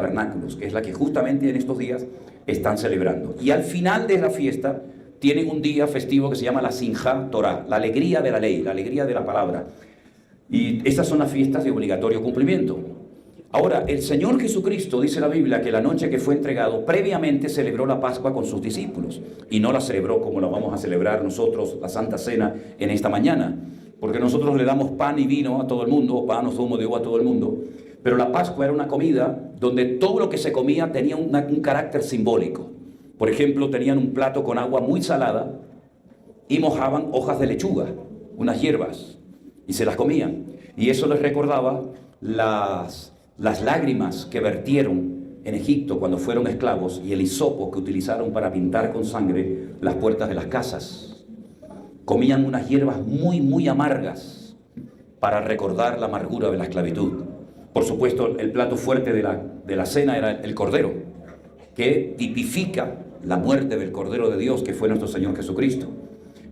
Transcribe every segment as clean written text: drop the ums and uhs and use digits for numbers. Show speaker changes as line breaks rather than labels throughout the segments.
tabernáculos, que es la que justamente en estos días están celebrando. Y al final de la fiesta tienen un día festivo que se llama la Simjat Torah, la alegría de la ley, la alegría de la palabra. Y estas son las fiestas de obligatorio cumplimiento. Ahora, el Señor Jesucristo, dice la Biblia, que la noche que fue entregado, previamente celebró la Pascua con sus discípulos. Y no la celebró como la vamos a celebrar nosotros, la Santa Cena, en esta mañana. Porque nosotros le damos pan y vino a todo el mundo, pan o zumo de uva a todo el mundo. Pero la Pascua era una comida donde todo lo que se comía tenía un carácter simbólico. Por ejemplo, tenían un plato con agua muy salada y mojaban hojas de lechuga, unas hierbas, y se las comían. Y eso les recordaba las lágrimas que vertieron en Egipto cuando fueron esclavos y el hisopo que utilizaron para pintar con sangre las puertas de las casas. Comían unas hierbas muy, muy amargas para recordar la amargura de la esclavitud. Por supuesto, el plato fuerte de la cena era el cordero, que tipifica la muerte del Cordero de Dios, que fue nuestro Señor Jesucristo.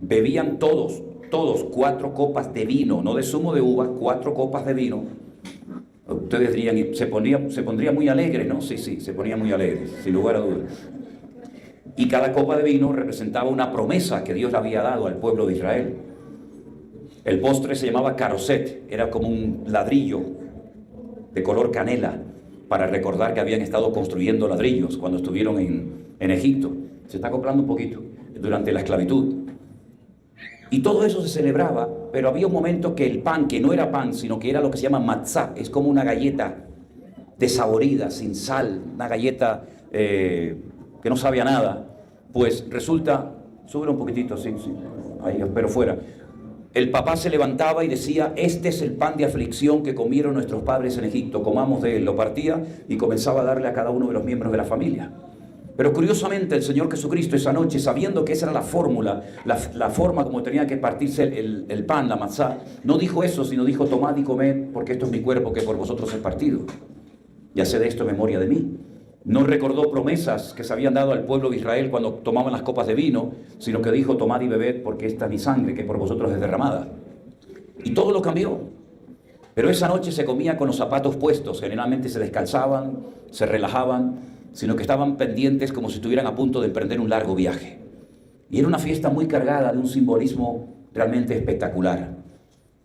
Bebían todos 4 copas de vino, no de zumo de uva, 4 copas de vino. Ustedes dirían, se pondría muy alegre, ¿no? Sí, se ponía muy alegre, sin lugar a dudas. Y cada copa de vino representaba una promesa que Dios le había dado al pueblo de Israel. El postre se llamaba caroset, era como un ladrillo de color canela, para recordar que habían estado construyendo ladrillos cuando estuvieron en Egipto. Se está acoplando un poquito, durante la esclavitud. Y todo eso se celebraba, pero había un momento que el pan, que no era pan, sino que era lo que se llama matzá, es como una galleta desaborida, sin sal, una galleta que no sabía nada, pues resulta, sube un poquitito, sí, ahí espero fuera. El papá se levantaba y decía, este es el pan de aflicción que comieron nuestros padres en Egipto, comamos de él, lo partía y comenzaba a darle a cada uno de los miembros de la familia. Pero curiosamente el Señor Jesucristo esa noche, sabiendo que esa era la fórmula, la forma como tenía que partirse el pan, la matzá, no dijo eso, sino dijo, tomad y comed, porque esto es mi cuerpo que por vosotros es partido. Y haced esto en memoria de mí. No recordó promesas que se habían dado al pueblo de Israel cuando tomaban las copas de vino, sino que dijo, tomad y bebed, porque esta es mi sangre que por vosotros es derramada. Y todo lo cambió. Pero esa noche se comía con los zapatos puestos, generalmente se descalzaban, se relajaban, sino que estaban pendientes como si estuvieran a punto de emprender un largo viaje. Y era una fiesta muy cargada de un simbolismo realmente espectacular.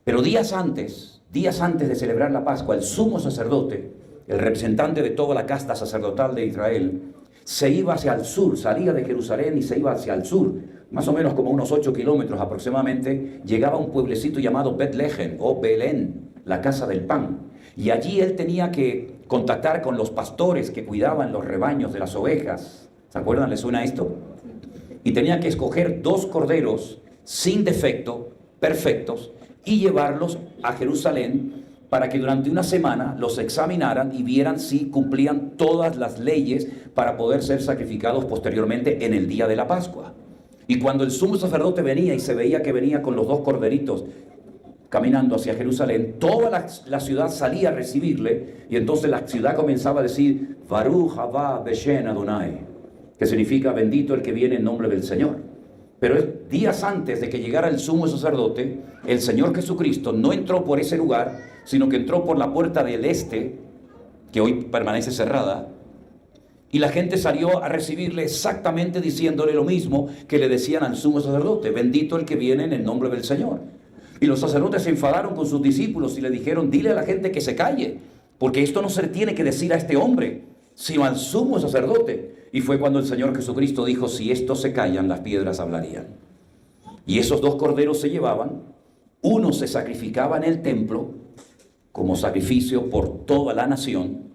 Pero días antes de celebrar la Pascua, el sumo sacerdote, el representante de toda la casta sacerdotal de Israel, se iba hacia el sur, salía de Jerusalén y se iba hacia el sur, más o menos como unos 8 kilómetros aproximadamente, llegaba a un pueblecito llamado Betlehem o Belén, la casa del pan. Y allí él tenía que contactar con los pastores que cuidaban los rebaños de las ovejas. ¿Se acuerdan? ¿Les suena esto? Y tenía que escoger 2 corderos sin defecto, perfectos, y llevarlos a Jerusalén para que durante una semana los examinaran y vieran si cumplían todas las leyes para poder ser sacrificados posteriormente en el día de la Pascua. Y cuando el sumo sacerdote venía y se veía que venía con los 2 corderitos caminando hacia Jerusalén, toda la ciudad salía a recibirle, y entonces la ciudad comenzaba a decir, Baruch haba Beshen Adonai, que significa bendito el que viene en nombre del Señor. Pero días antes de que llegara el sumo sacerdote, el Señor Jesucristo no entró por ese lugar, sino que entró por la puerta del este, que hoy permanece cerrada, y la gente salió a recibirle exactamente diciéndole lo mismo que le decían al sumo sacerdote, bendito el que viene en el nombre del Señor. Y los sacerdotes se enfadaron con sus discípulos y le dijeron, dile a la gente que se calle, porque esto no se le tiene que decir a este hombre, sino al sumo sacerdote. Y fue cuando el Señor Jesucristo dijo, si estos se callan, las piedras hablarían. Y esos 2 corderos se llevaban, uno se sacrificaba en el templo como sacrificio por toda la nación,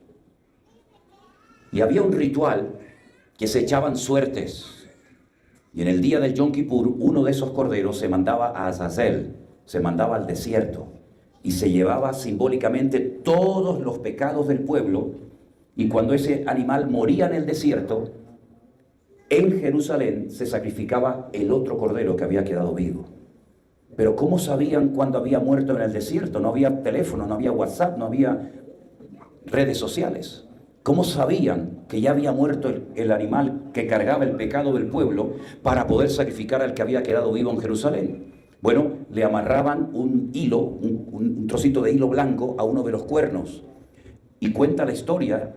y había un ritual que se echaban suertes. Y en el día del Yom Kippur, uno de esos corderos se mandaba a Azazel, se mandaba al desierto, y se llevaba simbólicamente todos los pecados del pueblo, y cuando ese animal moría en el desierto, en Jerusalén se sacrificaba el otro cordero que había quedado vivo. Pero ¿cómo sabían cuándo había muerto en el desierto? No había teléfono, no había WhatsApp, no había redes sociales. ¿Cómo sabían que ya había muerto el animal que cargaba el pecado del pueblo para poder sacrificar al que había quedado vivo en Jerusalén? Bueno, le amarraban un hilo, un trocito de hilo blanco a uno de los cuernos. Y cuenta la historia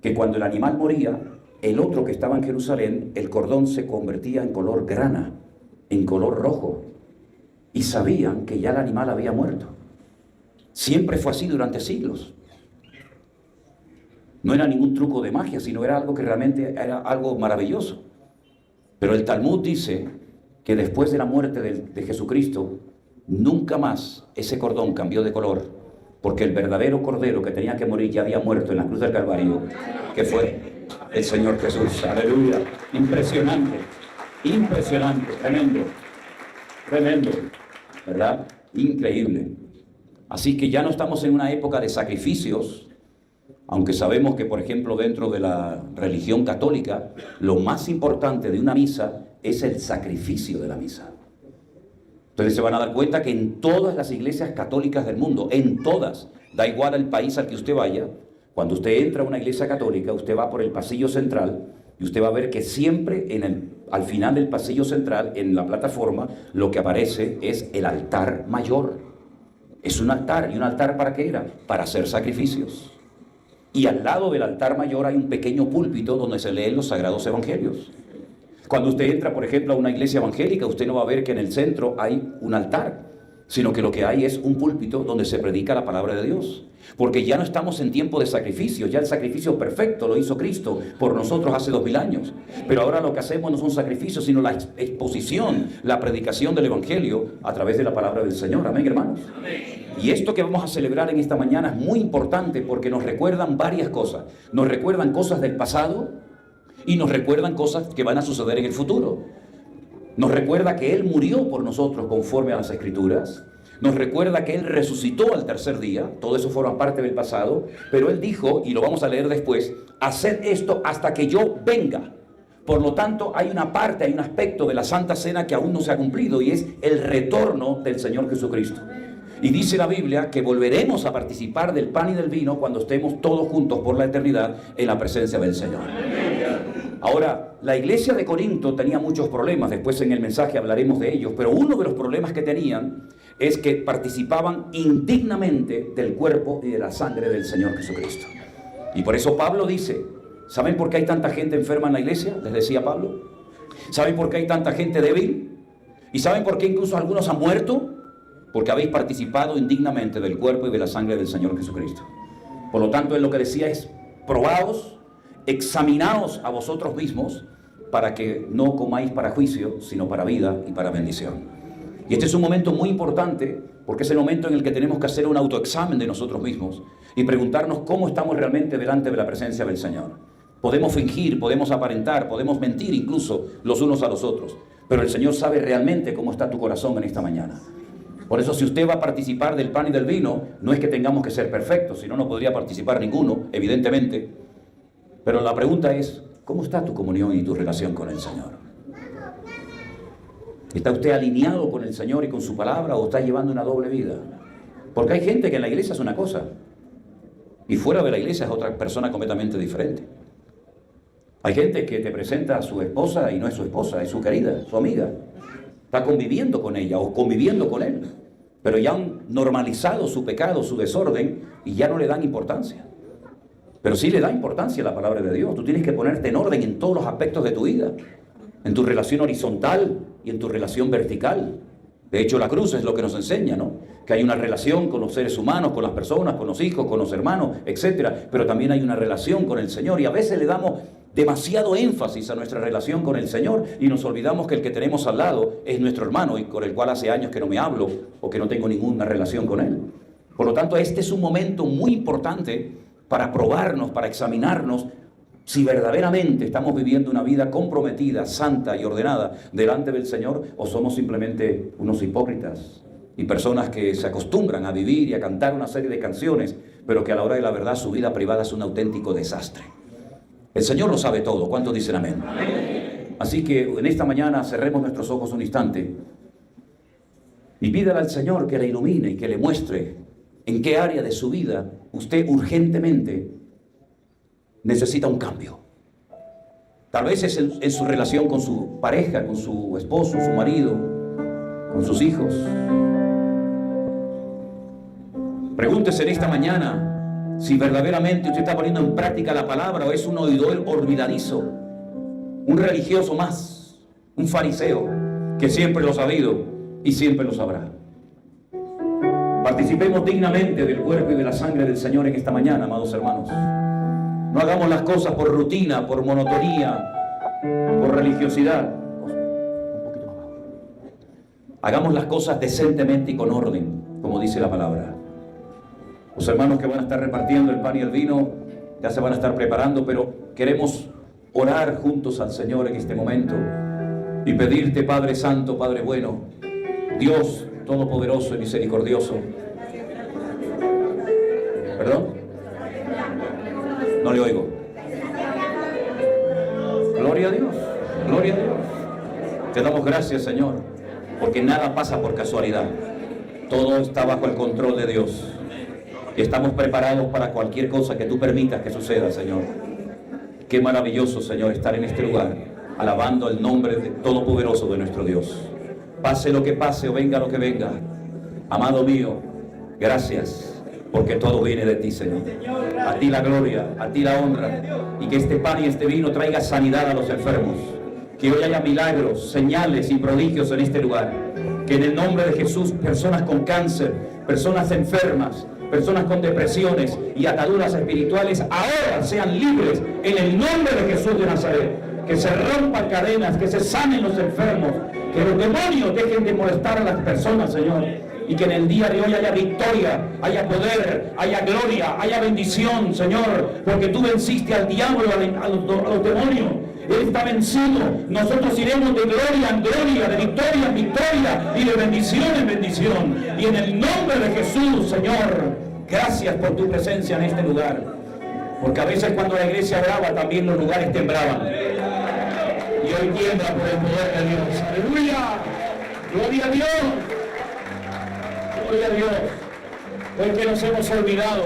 que cuando el animal moría, el otro que estaba en Jerusalén, el cordón se convertía en color grana, en color rojo, y sabían que ya el animal había muerto. Siempre fue así durante siglos. No era ningún truco de magia, sino era algo que realmente era algo maravilloso. Pero el Talmud dice que después de la muerte de Jesucristo, nunca más ese cordón cambió de color, porque el verdadero cordero que tenía que morir ya había muerto en la cruz del Calvario, que fue el Señor Jesús. Aleluya. Impresionante, impresionante, tremendo, tremendo, ¿verdad? Increíble. Así que ya no estamos en una época de sacrificios, aunque sabemos que, por ejemplo, dentro de la religión católica, lo más importante de una misa es el sacrificio de la misa. Entonces se van a dar cuenta que en todas las iglesias católicas del mundo, en todas, da igual al país al que usted vaya, cuando usted entra a una iglesia católica, usted va por el pasillo central y usted va a ver que siempre al final del pasillo central, en la plataforma, lo que aparece es el altar mayor. Es un altar. ¿Y un altar para qué era? Para hacer sacrificios. Y al lado del altar mayor hay un pequeño púlpito donde se leen los sagrados evangelios. Cuando usted entra, por ejemplo, a una iglesia evangélica, usted no va a ver que en el centro hay un altar, sino que lo que hay es un púlpito donde se predica la palabra de Dios. Porque ya no estamos en tiempo de sacrificio, ya el sacrificio perfecto lo hizo Cristo por nosotros hace 2000 años. Pero ahora lo que hacemos no son sacrificios, sino la exposición, la predicación del evangelio a través de la palabra del Señor. Amén, hermanos. Y esto que vamos a celebrar en esta mañana es muy importante porque nos recuerdan varias cosas. Nos recuerdan cosas del pasado y nos recuerdan cosas que van a suceder en el futuro. Nos recuerda que Él murió por nosotros conforme a las Escrituras. Nos recuerda que Él resucitó al tercer día. Todo eso forma parte del pasado. Pero Él dijo, y lo vamos a leer después, haced esto hasta que yo venga. Por lo tanto, hay una parte, hay un aspecto de la Santa Cena que aún no se ha cumplido y es el retorno del Señor Jesucristo. Y dice la Biblia que volveremos a participar del pan y del vino cuando estemos todos juntos por la eternidad en la presencia del Señor. Ahora, la iglesia de Corinto tenía muchos problemas, después en el mensaje hablaremos de ellos, pero uno de los problemas que tenían es que participaban indignamente del cuerpo y de la sangre del Señor Jesucristo. Y por eso Pablo dice, ¿saben por qué hay tanta gente enferma en la iglesia? Les decía Pablo. ¿Saben por qué hay tanta gente débil? ¿Y saben por qué incluso algunos han muerto? Porque habéis participado indignamente del cuerpo y de la sangre del Señor Jesucristo. Por lo tanto, él lo que decía es, probaos, examinaos a vosotros mismos para que no comáis para juicio, sino para vida y para bendición. Y este es un momento muy importante porque es el momento en el que tenemos que hacer un autoexamen de nosotros mismos y preguntarnos cómo estamos realmente delante de la presencia del Señor. Podemos fingir, podemos aparentar, podemos mentir incluso los unos a los otros, pero el Señor sabe realmente cómo está tu corazón en esta mañana. Por eso, si usted va a participar del pan y del vino, no es que tengamos que ser perfectos, si no, no podría participar ninguno, evidentemente. Pero la pregunta es, ¿cómo está tu comunión y tu relación con el Señor? ¿Está usted alineado con el Señor y con su palabra o está llevando una doble vida? Porque hay gente que en la iglesia es una cosa y fuera de la iglesia es otra persona completamente diferente. Hay gente que te presenta a su esposa y no es su esposa, es su querida, su amiga. Está conviviendo con ella o conviviendo con él, pero ya han normalizado su pecado, su desorden y ya no le dan importancia. Pero sí le da importancia a la palabra de Dios. Tú tienes que ponerte en orden en todos los aspectos de tu vida, en tu relación horizontal y en tu relación vertical. De hecho, la cruz es lo que nos enseña, ¿no? Que hay una relación con los seres humanos, con las personas, con los hijos, con los hermanos, etc. Pero también hay una relación con el Señor y a veces le damos demasiado énfasis a nuestra relación con el Señor y nos olvidamos que el que tenemos al lado es nuestro hermano y con el cual hace años que no me hablo o que no tengo ninguna relación con él. Por lo tanto, este es un momento muy importante para probarnos, para examinarnos si verdaderamente estamos viviendo una vida comprometida, santa y ordenada delante del Señor o somos simplemente unos hipócritas y personas que se acostumbran a vivir y a cantar una serie de canciones, pero que a la hora de la verdad su vida privada es un auténtico desastre. El Señor lo sabe todo. ¿Cuántos dicen amén? Amén. Así que en esta mañana cerremos nuestros ojos un instante y pídale al Señor que le ilumine y que le muestre en qué área de su vida usted urgentemente necesita un cambio. Tal vez es en su relación con su pareja, con su esposo, su marido, con sus hijos. Pregúntese en esta mañana si verdaderamente usted está poniendo en práctica la palabra o es un oidor olvidadizo, un religioso más, un fariseo que siempre lo ha sabido y siempre lo sabrá. Participemos dignamente del cuerpo y de la sangre del Señor en esta mañana, amados hermanos. No hagamos las cosas por rutina, por monotonía, por religiosidad. Hagamos las cosas decentemente y con orden, como dice la palabra. Los hermanos que van a estar repartiendo el pan y el vino ya se van a estar preparando, pero queremos orar juntos al Señor en este momento y pedirte, Padre Santo, Padre bueno, Dios Todopoderoso y misericordioso. ¿Perdón? No le oigo. Gloria a Dios, gloria a Dios. Te damos gracias, Señor, porque nada pasa por casualidad. Todo está bajo el control de Dios. Y estamos preparados para cualquier cosa que tú permitas que suceda, Señor. Qué maravilloso, Señor, estar en este lugar, alabando el nombre todopoderoso de nuestro Dios. Pase lo que pase o venga lo que venga. Amado mío, gracias, porque todo viene de ti, Señor. A ti la gloria, a ti la honra. Y que este pan y este vino traiga sanidad a los enfermos. Que hoy haya milagros, señales y prodigios en este lugar. Que en el nombre de Jesús, personas con cáncer, personas enfermas, personas con depresiones y ataduras espirituales ahora sean libres en el nombre de Jesús de Nazaret. Que se rompan cadenas, que se sanen los enfermos, que los demonios dejen de molestar a las personas, Señor. Y que en el día de hoy haya victoria, haya poder, haya gloria, haya bendición, Señor. Porque tú venciste al diablo, a los demonios. Él está vencido. Nosotros iremos de gloria en gloria, de victoria en victoria y de bendición en bendición. Y en el nombre de Jesús, Señor, gracias por tu presencia en este lugar. Porque a veces cuando la iglesia oraba, también los lugares temblaban. Y hoy tiembla por el poder de Dios. ¡Aleluya! ¡Gloria a Dios! ¡Gloria a Dios! Hoy que nos hemos olvidado,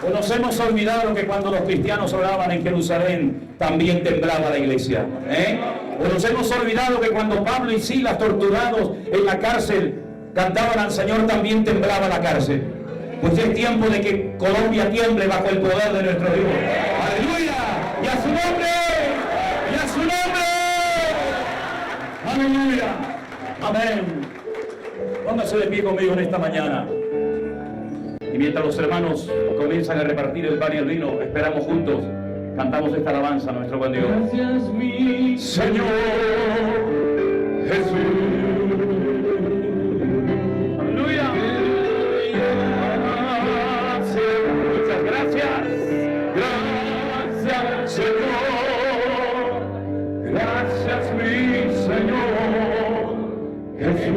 o nos hemos olvidado que cuando los cristianos oraban en Jerusalén, también temblaba la iglesia. O nos hemos olvidado que cuando Pablo y Silas, torturados en la cárcel, cantaban al Señor, también temblaba la cárcel. Pues es tiempo de que Colombia tiemble bajo el poder de nuestro Dios. ¡Aleluya! ¡Y a su nombre! ¡Y a su nombre! ¡Aleluya! Amén. Póngase de pie conmigo en esta mañana. Y mientras los hermanos comienzan a repartir el pan y el vino, esperamos juntos, cantamos esta alabanza a nuestro buen Dios. Gracias, mi Señor Jesús. Aleluya. Muchas gracias. Gracias, Señor. Gracias, mi Señor Jesús.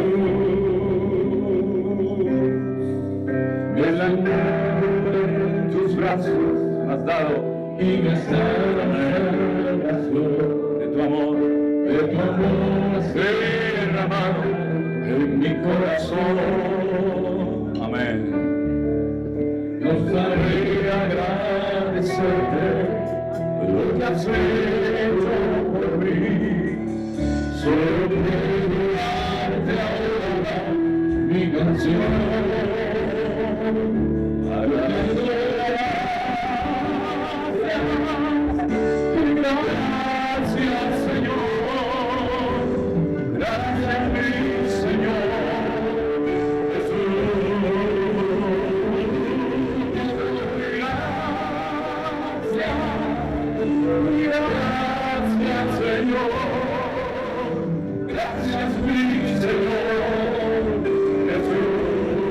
En tus brazos me has dado y me has dado de tu amor derramado en mi corazón. Amén. No sabré agradecerte lo que has hecho por mí. Solo quiero darte ahora mi canción. Gracias, Señor. Gracias, mi Señor Jesús. Gracias, Señor. Gracias, mi Señor Jesús.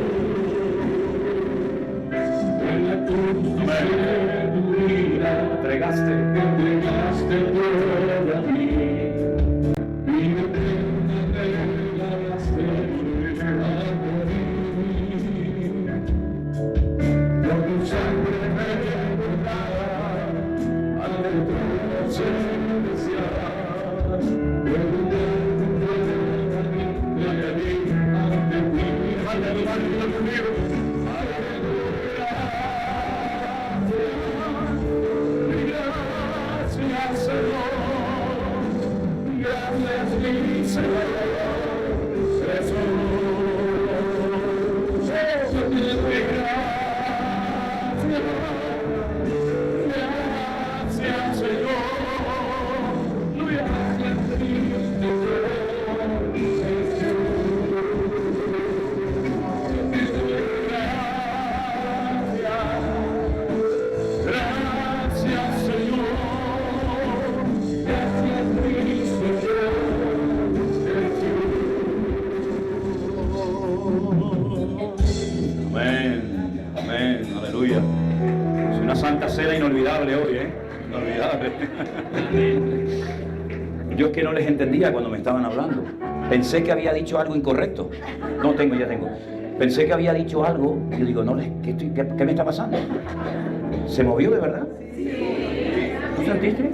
Aleluya. Es una santa cena inolvidable hoy, inolvidable. Yo es que no les entendía cuando me estaban hablando. Pensé que había dicho algo incorrecto. No tengo, ya tengo. Pensé que había dicho algo y yo digo, no, ¿qué me está pasando? ¿Se movió de verdad? ¿Tú sentiste?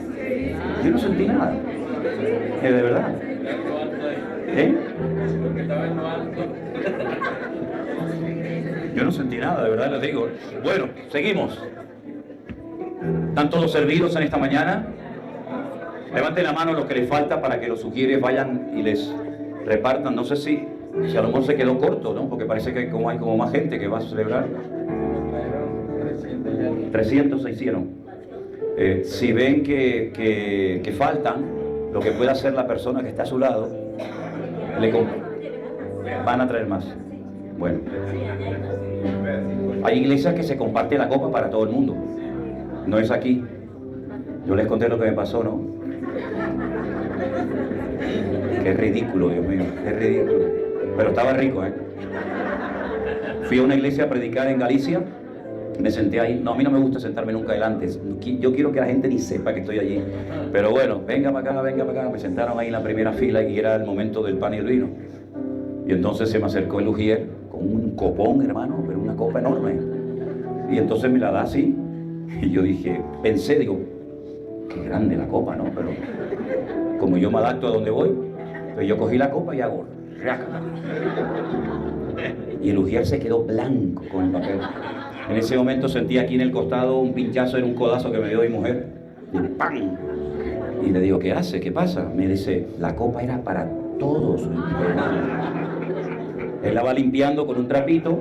Yo no sentí nada. De verdad. Yo no sentí nada, de verdad les digo. Bueno, seguimos. ¿Están todos servidos en esta mañana? Levanten la mano los que les falta para que los sugieres vayan y les repartan. No sé si a lo mejor se quedó corto, ¿no? Porque parece que hay como más gente que va a celebrar. 300 se hicieron. Si ven que faltan, lo que puede hacer la persona que está a su lado, van a traer más. Bueno, hay iglesias que se comparte la copa para todo el mundo. No es aquí. Yo les conté lo que me pasó, ¿no? Qué ridículo, Dios mío, qué ridículo. Pero estaba rico, ¿eh? Fui a una iglesia a predicar en Galicia. Me senté ahí. No, a mí no me gusta sentarme nunca delante. Yo quiero que la gente ni sepa que estoy allí. Pero bueno, venga para acá, venga para acá. Me sentaron ahí en la primera fila y era el momento del pan y el vino. Y entonces se me acercó el ujier con un copón, hermano, pero una copa enorme. Y entonces me la da así. Y yo pensé, digo, qué grande la copa, ¿no? Pero como yo me adapto a donde voy, pues yo cogí la copa y hago rácata. Y el ujier se quedó blanco con el papel. En ese momento sentí aquí en el costado un pinchazo, era un codazo que me dio mi mujer. Y ¡pam! Y le digo, ¿qué hace? ¿Qué pasa? Me dice, la copa era para todos. Él la va limpiando con un trapito,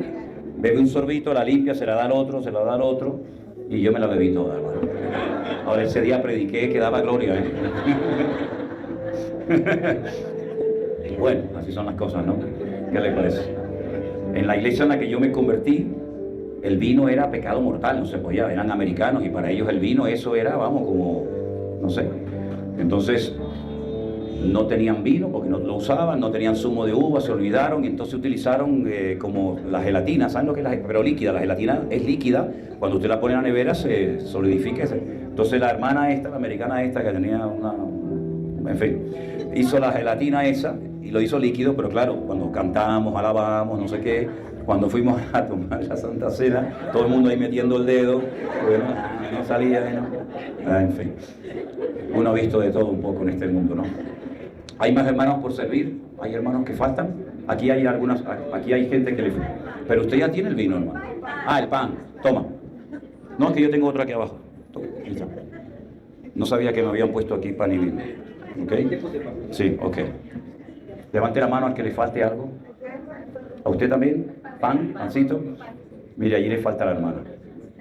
bebe un sorbito, la limpia, se la da al otro, se la da al otro, y yo me la bebí toda, hermano. Ahora ese día prediqué que daba gloria, Bueno, así son las cosas, ¿no? ¿Qué les parece? En la iglesia en la que yo me convertí, el vino era pecado mortal, no se podía, eran americanos y para ellos el vino, eso era, vamos, como, no sé. Entonces, no tenían vino porque no lo usaban, no tenían zumo de uva, se olvidaron y entonces utilizaron como la gelatina, ¿saben lo que es pero líquida? La gelatina es líquida, cuando usted la pone en la nevera se solidifica. Entonces la hermana esta, la americana esta que tenía en fin, hizo la gelatina esa y lo hizo líquido, pero claro, cuando cantamos, alabamos, no sé qué, cuando fuimos a tomar la Santa Cena, todo el mundo ahí metiendo el dedo, bueno, no salía, ¿no? En fin, uno ha visto de todo un poco en este mundo, ¿no? Hay más hermanos por servir, hay hermanos que faltan, aquí hay gente que le... Pero usted ya tiene el vino, hermano. Ah, el pan, toma. No, es que yo tengo otro aquí abajo. Toma, no sabía que me habían puesto aquí pan y vino. ¿Ok? Sí, ok. Levante la mano al que le falte algo. ¿A usted también? ¿Pan? ¿Pancito? Mire, allí le falta a la hermana.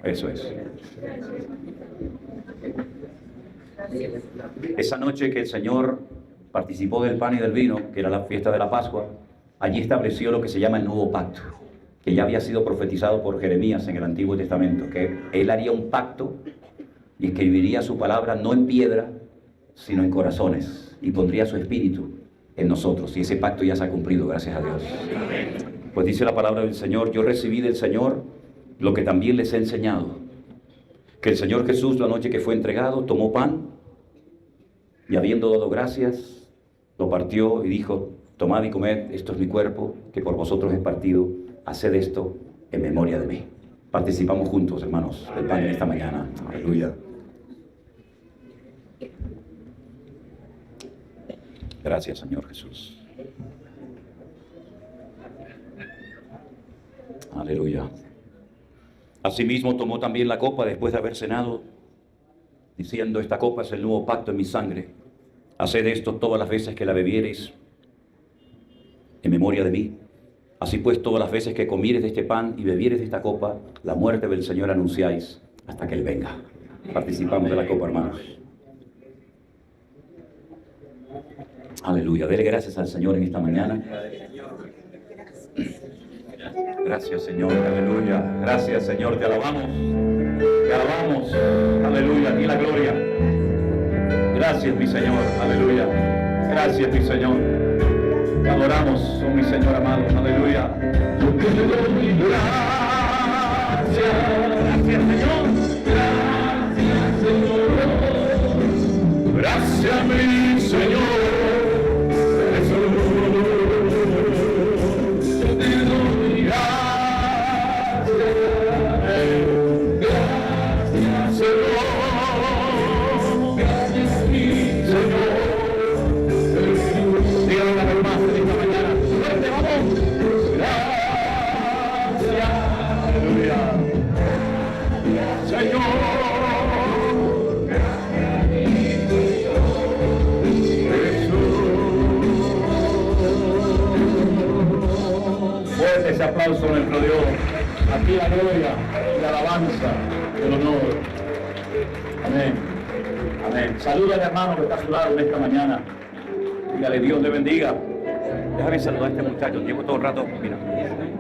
Eso es. Esa noche que el Señor participó del pan y del vino, que era la fiesta de la Pascua, allí estableció lo que se llama el nuevo pacto, que ya había sido profetizado por Jeremías en el Antiguo Testamento, que Él haría un pacto y escribiría su palabra no en piedra, sino en corazones, y pondría su espíritu en nosotros, y ese pacto ya se ha cumplido, gracias a Dios. Pues dice la palabra del Señor, yo recibí del Señor lo que también les he enseñado, que el Señor Jesús, la noche que fue entregado, tomó pan, y habiendo dado gracias, lo partió y dijo, tomad y comed, esto es mi cuerpo, que por vosotros es partido, haced esto en memoria de mí. Participamos juntos, hermanos, del pan en esta mañana. Aleluya. Gracias, Señor Jesús. Aleluya. Asimismo tomó también la copa después de haber cenado, diciendo, esta copa es el nuevo pacto en mi sangre. Haced esto todas las veces que la bebiereis en memoria de mí. Así pues, todas las veces que comieres de este pan y bebieres de esta copa, la muerte del Señor anunciáis hasta que Él venga. Participamos de la copa, hermanos. Aleluya. Dele gracias al Señor en esta mañana. Gracias, Señor. Aleluya. Gracias, Señor. Te alabamos. Te alabamos. Aleluya. A ti la gloria. Gracias, mi Señor. Aleluya. Gracias, mi Señor. Te adoramos, oh mi Señor amado. Aleluya. Yo te doy gracias. Señor. Gracias, Señor. Gracias, mi Señor. Jesús. Yo te doy gracias. Gracias, Señor. Gracias, mi Señor. Dígale una vez más en esta mañana. Fuerte, vamos. Gracias. Aleluya. Señor. Fuerte ese aplauso a nuestro Dios. Aquí la gloria, la alabanza, el honor. Amén. Amén. Saluda al hermano que está a su lado en esta mañana. Dígale, Dios le bendiga. Déjame saludar a este muchacho. Llevo todo el rato. Mira,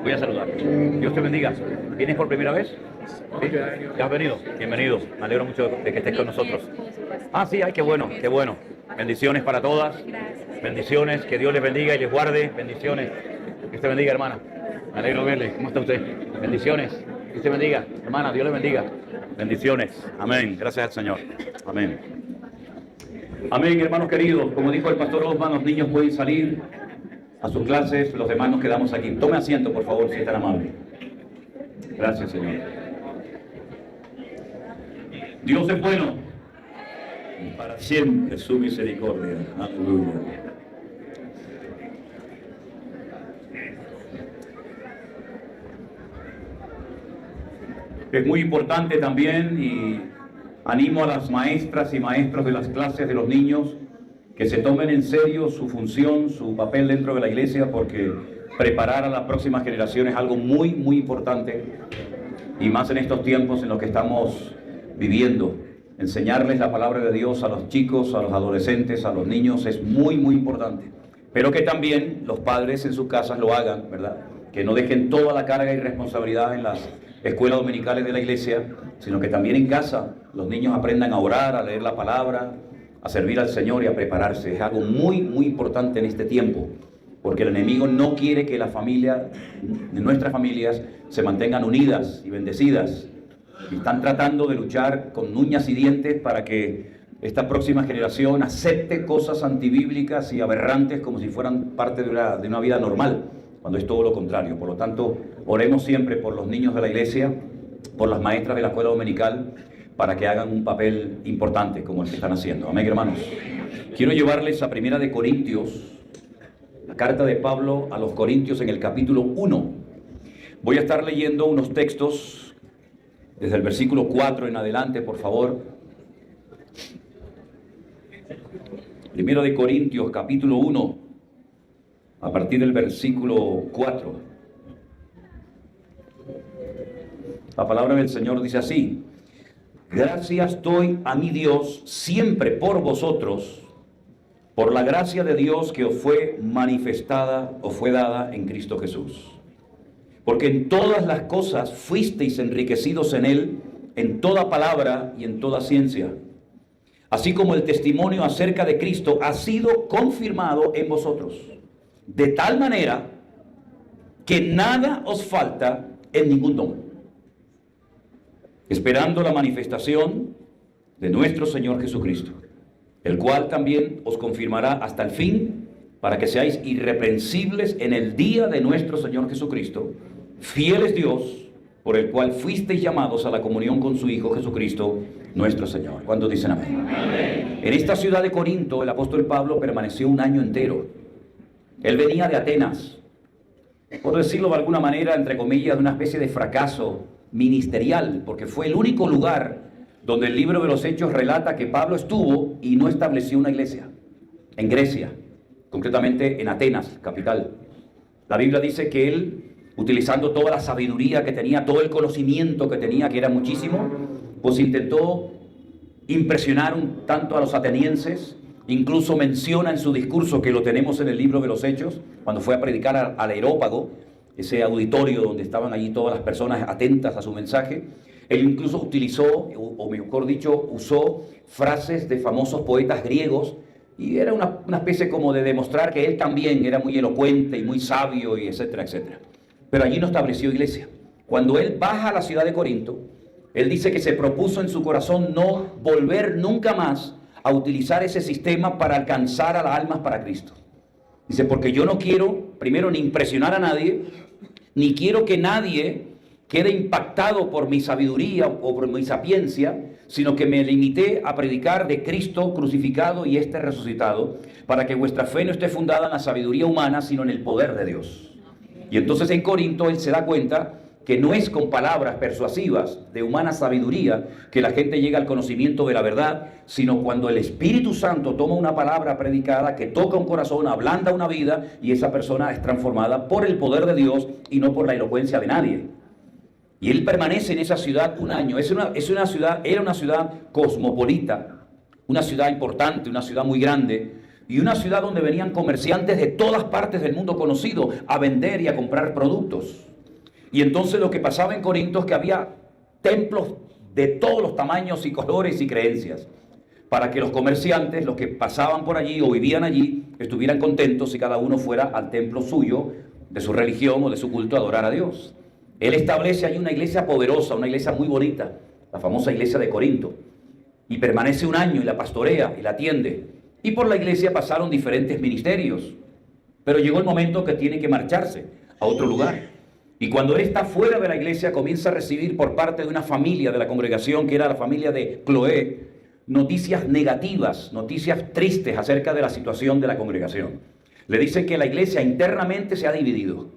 voy a saludar. Dios te bendiga. ¿Vienes por primera vez? ¿Sí? ¿Ya has venido? Bienvenido. Me alegro mucho de que estés con nosotros. Ah, sí, ay, qué bueno, qué bueno. Bendiciones para todas. Bendiciones. Que Dios les bendiga y les guarde. Bendiciones. Que Dios te bendiga, hermana. Me alegro verle. ¿Cómo está usted? Bendiciones. Que Dios te bendiga. Hermana, Dios le bendiga. Bendiciones. Amén. Gracias al Señor. Amén. Amén, hermanos queridos. Como dijo el pastor Osman, los niños pueden salir a sus clases. Los demás nos quedamos aquí. Tome asiento, por favor, si es tan amable. Gracias, Señor. Dios es bueno. Para siempre su misericordia. Aleluya. Es muy importante también, y animo a las maestras y maestros de las clases de los niños que se tomen en serio su función, su papel dentro de la iglesia, porque preparar a las próximas generaciones es algo muy, muy importante, y más en estos tiempos en los que estamos viviendo. Enseñarles la palabra de Dios a los chicos, a los adolescentes, a los niños es muy, muy importante. Pero que también los padres en sus casas lo hagan, ¿verdad? Que no dejen toda la carga y responsabilidad en las escuelas dominicales de la iglesia, sino que también en casa los niños aprendan a orar, a leer la palabra, a servir al Señor y a prepararse. Es algo muy, muy importante en este tiempo, porque el enemigo no quiere que la familia, nuestras familias, se mantengan unidas y bendecidas. Y están tratando de luchar con uñas y dientes para que esta próxima generación acepte cosas antibíblicas y aberrantes como si fueran parte de una vida normal, cuando es todo lo contrario. Por lo tanto, oremos siempre por los niños de la iglesia, por las maestras de la escuela dominical, para que hagan un papel importante como el que están haciendo. Amén, hermanos. Quiero llevarles a Primera de Corintios, la carta de Pablo a los Corintios en el capítulo 1. Voy a estar leyendo unos textos desde el versículo 4 en adelante, por favor. Primera de Corintios, capítulo 1, a partir del versículo 4. La palabra del Señor dice así: gracias doy a mi Dios siempre por vosotros, por la gracia de Dios que os fue manifestada o fue dada en Cristo Jesús. Porque en todas las cosas fuisteis enriquecidos en Él, en toda palabra y en toda ciencia, así como el testimonio acerca de Cristo ha sido confirmado en vosotros, de tal manera que nada os falta en ningún don, esperando la manifestación de nuestro Señor Jesucristo, el cual también os confirmará hasta el fin, para que seáis irreprensibles en el día de nuestro Señor Jesucristo. Fiel es Dios, por el cual fuisteis llamados a la comunión con su Hijo Jesucristo, nuestro Señor. ¿Cuántos dicen amén? Amén. En esta ciudad de Corinto, el apóstol Pablo permaneció un año entero. Él venía de Atenas, por decirlo de alguna manera, entre comillas, de una especie de fracaso ministerial, porque fue el único lugar donde el libro de los Hechos relata que Pablo estuvo y no estableció una iglesia. En Grecia, concretamente en Atenas, capital. La Biblia dice que él, utilizando toda la sabiduría que tenía, todo el conocimiento que tenía, que era muchísimo, pues intentó impresionar un tanto a los atenienses. Incluso menciona en su discurso, que lo tenemos en el libro de los Hechos, cuando fue a predicar al Areópago, ese auditorio donde estaban allí todas las personas atentas a su mensaje. Él incluso utilizó, o mejor dicho, usó frases de famosos poetas griegos, y era una especie como de demostrar que él también era muy elocuente y muy sabio, y etcétera, etcétera. Pero allí no estableció iglesia. Cuando él baja a la ciudad de Corinto, Él dice que se propuso en su corazón no volver nunca más a utilizar ese sistema para alcanzar a las almas para Cristo. Dice, porque yo no quiero, primero, ni impresionar a nadie, ni quiero que nadie quede impactado por mi sabiduría o por mi sapiencia, sino que me limité a predicar de Cristo crucificado y resucitado, para que vuestra fe no esté fundada en la sabiduría humana, sino en el poder de Dios. Y entonces en Corinto él se da cuenta que no es con palabras persuasivas de humana sabiduría que la gente llega al conocimiento de la verdad, sino cuando el Espíritu Santo toma una palabra predicada que toca un corazón, ablanda una vida, y esa persona es transformada por el poder de Dios y no por la elocuencia de nadie. Y él permanece en esa ciudad un año. Era una ciudad cosmopolita, una ciudad importante, una ciudad muy grande, y una ciudad donde venían comerciantes de todas partes del mundo conocido a vender y a comprar productos. Y entonces lo que pasaba en Corinto es que había templos de todos los tamaños y colores y creencias, para que los comerciantes, los que pasaban por allí o vivían allí, estuvieran contentos y cada uno fuera al templo suyo, de su religión o de su culto, a adorar a Dios. Él establece allí una iglesia poderosa, una iglesia muy bonita, la famosa iglesia de Corinto, y permanece un año y la pastorea y la atiende. Y por la iglesia pasaron diferentes ministerios, pero llegó el momento que tiene que marcharse a otro lugar. Y cuando él está fuera de la iglesia, comienza a recibir por parte de una familia de la congregación, que era la familia de Cloé, noticias negativas, noticias tristes acerca de la situación de la congregación. Le dicen que la iglesia internamente se ha dividido,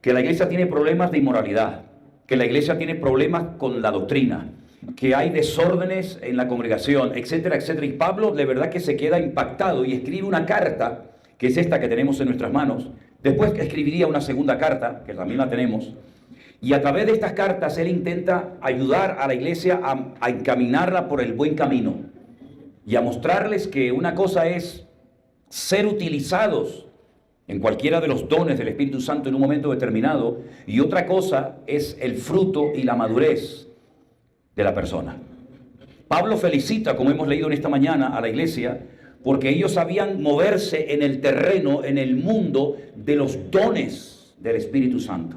que la iglesia tiene problemas de inmoralidad, que la iglesia tiene problemas con la doctrina, que hay desórdenes en la congregación, etcétera, etcétera. Y Pablo de verdad que se queda impactado y escribe una carta, que es esta que tenemos en nuestras manos. Después escribiría una segunda carta, que también la tenemos, y a través de estas cartas él intenta ayudar a la iglesia a encaminarla por el buen camino y a mostrarles que una cosa es ser utilizados en cualquiera de los dones del Espíritu Santo en un momento determinado, y otra cosa es el fruto y la madurez de la persona. Pablo felicita, como hemos leído en esta mañana, a la iglesia, porque ellos sabían moverse en el terreno, en el mundo de los dones del Espíritu Santo.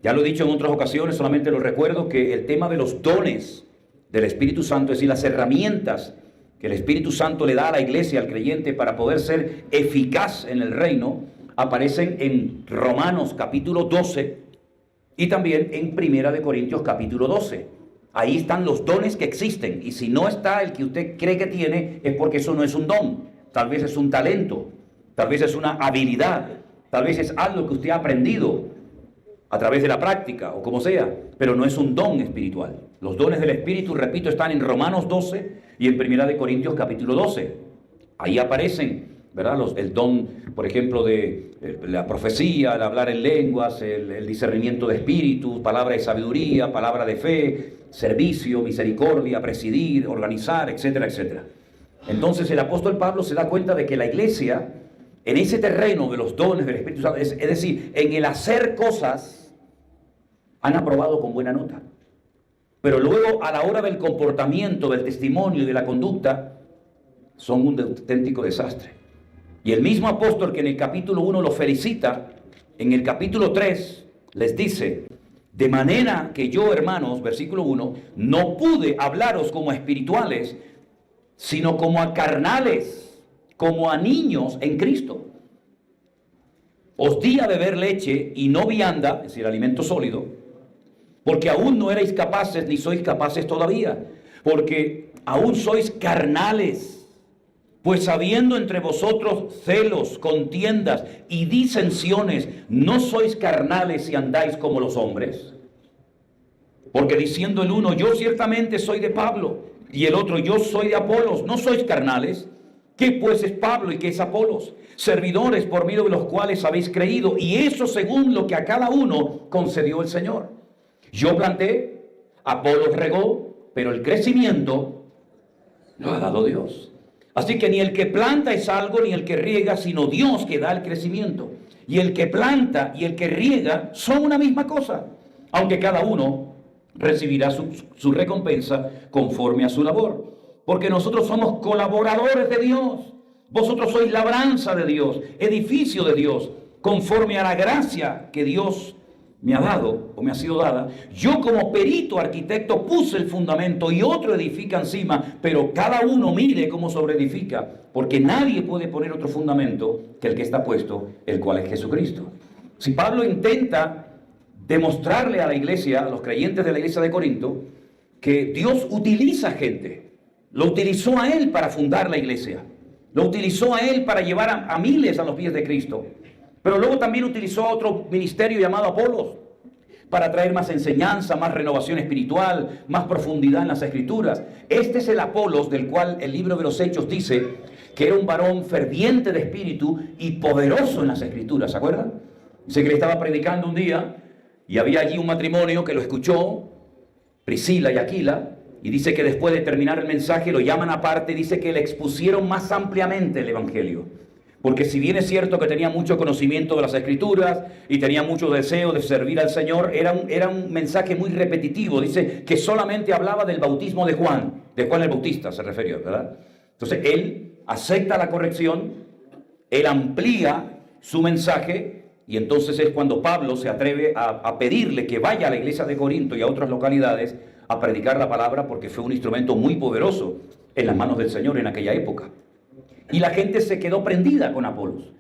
Ya lo he dicho en otras ocasiones, solamente lo recuerdo, que el tema de los dones del Espíritu Santo, es decir, las herramientas que el Espíritu Santo le da a la iglesia, al creyente, para poder ser eficaz en el reino, aparecen en Romanos capítulo 12 y también en Primera de Corintios capítulo 12. Ahí están los dones que existen, y si no está el que usted cree que tiene, es porque eso no es un don. Tal vez es un talento, tal vez es una habilidad, tal vez es algo que usted ha aprendido a través de la práctica o como sea, pero no es un don espiritual. Los dones del Espíritu, repito, están en Romanos 12 y en Primera de Corintios capítulo 12. Ahí aparecen, ¿verdad? El don, por ejemplo, de la profecía, el hablar en lenguas, el discernimiento de espíritus, palabra de sabiduría, palabra de fe, servicio, misericordia, presidir, organizar, etcétera, etcétera. Entonces el apóstol Pablo se da cuenta de que la iglesia, en ese terreno de los dones del Espíritu Santo, es decir, en el hacer cosas, han aprobado con buena nota. Pero luego, a la hora del comportamiento, del testimonio y de la conducta, son un auténtico desastre. Y el mismo apóstol que en el capítulo 1 lo felicita, en el capítulo 3 les dice: de manera que yo, hermanos, versículo 1, no pude hablaros como a espirituales, sino como a carnales, como a niños en Cristo. Os di a beber leche y no vianda, es decir, alimento sólido, porque aún no erais capaces, ni sois capaces todavía, porque aún sois carnales. Pues habiendo entre vosotros celos, contiendas y disensiones, ¿no sois carnales y andáis como los hombres? Porque diciendo el uno, yo ciertamente soy de Pablo, y el otro, yo soy de Apolos, ¿no sois carnales? ¿Qué pues es Pablo y qué es Apolos? Servidores por medio de los cuales habéis creído, y eso según lo que a cada uno concedió el Señor. Yo planté, Apolos regó, pero el crecimiento lo ha dado Dios. Así que ni el que planta es algo, ni el que riega, sino Dios que da el crecimiento. Y el que planta y el que riega son una misma cosa, aunque cada uno recibirá su recompensa conforme a su labor. Porque nosotros somos colaboradores de Dios. Vosotros sois labranza de Dios, edificio de Dios, conforme a la gracia que Dios me ha dado o me ha sido dada. Yo como perito arquitecto puse el fundamento y otro edifica encima, pero cada uno mire cómo sobreedifica, porque nadie puede poner otro fundamento que el que está puesto, el cual es Jesucristo. Si Pablo intenta demostrarle a la iglesia, a los creyentes de la iglesia de Corinto, que Dios utiliza gente, lo utilizó a él para fundar la iglesia, lo utilizó a él para llevar a miles a los pies de Cristo. Pero luego también utilizó a otro ministerio llamado Apolos para traer más enseñanza, más renovación espiritual, más profundidad en las Escrituras. Este es el Apolos del cual el libro de los Hechos dice que era un varón ferviente de espíritu y poderoso en las Escrituras. ¿Se acuerdan? Dice que le estaba predicando un día y había allí un matrimonio que lo escuchó, Priscila y Aquila, y dice que después de terminar el mensaje lo llaman aparte y dice que le expusieron más ampliamente el Evangelio. Porque si bien es cierto que tenía mucho conocimiento de las Escrituras y tenía mucho deseo de servir al Señor, era un mensaje muy repetitivo. Dice que solamente hablaba del bautismo de Juan el Bautista se refirió, ¿verdad? Entonces él acepta la corrección, él amplía su mensaje y entonces es cuando Pablo se atreve a pedirle que vaya a la iglesia de Corinto y a otras localidades a predicar la palabra, porque fue un instrumento muy poderoso en las manos del Señor en aquella época. Y la gente se quedó prendida con Apolos.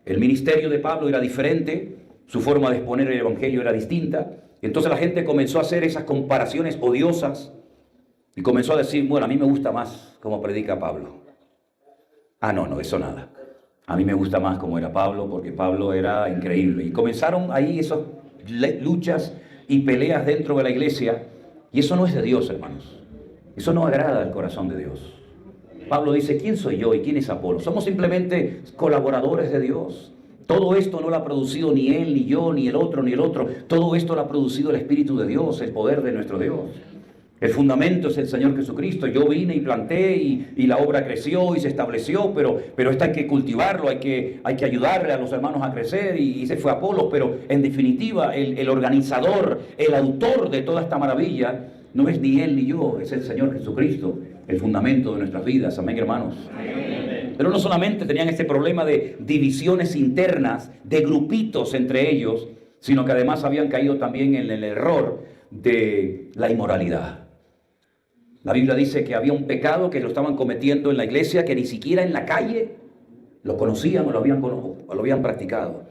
El ministerio de Pablo era diferente, su forma de exponer el evangelio era distinta. Entonces la gente comenzó a hacer esas comparaciones odiosas y comenzó a decir, bueno, a mí me gusta más cómo predica Pablo. Ah, no, eso nada. A mí me gusta más cómo era Pablo, porque Pablo era increíble. Y comenzaron ahí esas luchas y peleas dentro de la iglesia. Y eso no es de Dios, hermanos. Eso no agrada al corazón de Dios. Pablo dice, ¿quién soy yo y quién es Apolo? Somos simplemente colaboradores de Dios. Todo esto no lo ha producido ni él, ni yo, ni el otro, ni el otro. Todo esto lo ha producido el Espíritu de Dios, el poder de nuestro Dios. El fundamento es el Señor Jesucristo. Yo vine y planté y la obra creció y se estableció, pero esto hay que cultivarlo, hay que ayudarle a los hermanos a crecer y se fue Apolo. Pero en definitiva, el organizador, el autor de toda esta maravilla, no es ni él ni yo, es el Señor Jesucristo, el fundamento de nuestras vidas. Amén, hermanos. Amén. Pero no solamente tenían este problema de divisiones internas, de grupitos entre ellos, sino que además habían caído también en el error de la inmoralidad. La Biblia dice que había un pecado que lo estaban cometiendo en la iglesia, que ni siquiera en la calle lo conocían o lo habían practicado.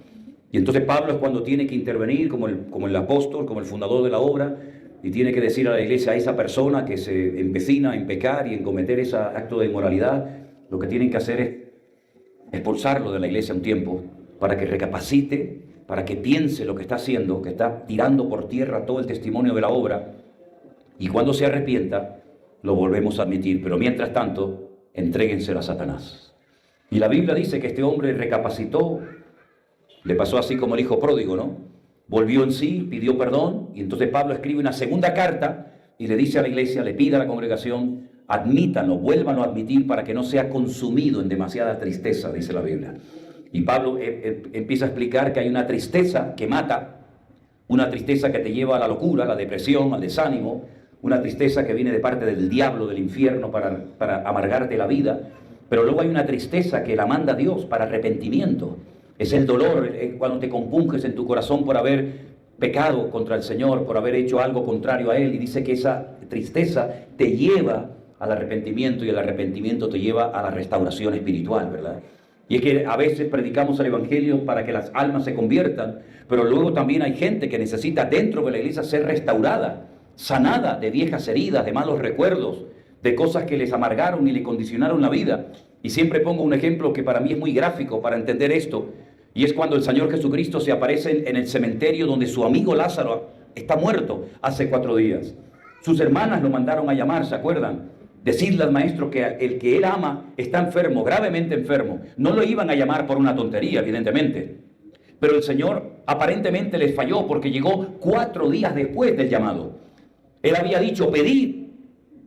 Y entonces Pablo es cuando tiene que intervenir como el apóstol, como el fundador de la obra, y tiene que decir a la iglesia, a esa persona que se empecina en pecar y en cometer ese acto de inmoralidad, lo que tienen que hacer es expulsarlo de la iglesia un tiempo para que recapacite, para que piense lo que está haciendo, que está tirando por tierra todo el testimonio de la obra, y cuando se arrepienta, lo volvemos a admitir. Pero mientras tanto, entréguenselo a Satanás. Y la Biblia dice que este hombre recapacitó, le pasó así como el hijo pródigo, ¿no? Volvió en sí, pidió perdón, y entonces Pablo escribe una segunda carta y le dice a la iglesia, le pide a la congregación, admítanlo, vuélvanlo a admitir para que no sea consumido en demasiada tristeza, dice la Biblia. Y Pablo empieza a explicar que hay una tristeza que mata, una tristeza que te lleva a la locura, a la depresión, al desánimo, una tristeza que viene de parte del diablo, del infierno, para amargarte la vida. Pero luego hay una tristeza que la manda Dios para arrepentimiento. Es el dolor cuando te compunges en tu corazón por haber pecado contra el Señor, por haber hecho algo contrario a Él. Y dice que esa tristeza te lleva al arrepentimiento y el arrepentimiento te lleva a la restauración espiritual, ¿verdad? Y es que a veces predicamos el Evangelio para que las almas se conviertan, pero luego también hay gente que necesita dentro de la iglesia ser restaurada, sanada de viejas heridas, de malos recuerdos, de cosas que les amargaron y le condicionaron la vida. Y siempre pongo un ejemplo que para mí es muy gráfico para entender esto. Y es cuando el Señor Jesucristo se aparece en el cementerio donde su amigo Lázaro está muerto hace 4 días. Sus hermanas lo mandaron a llamar, ¿se acuerdan? Decirle al maestro que el que él ama está enfermo, gravemente enfermo. No lo iban a llamar por una tontería, evidentemente. Pero el Señor aparentemente les falló porque llegó 4 días después del llamado. Él había dicho, pedid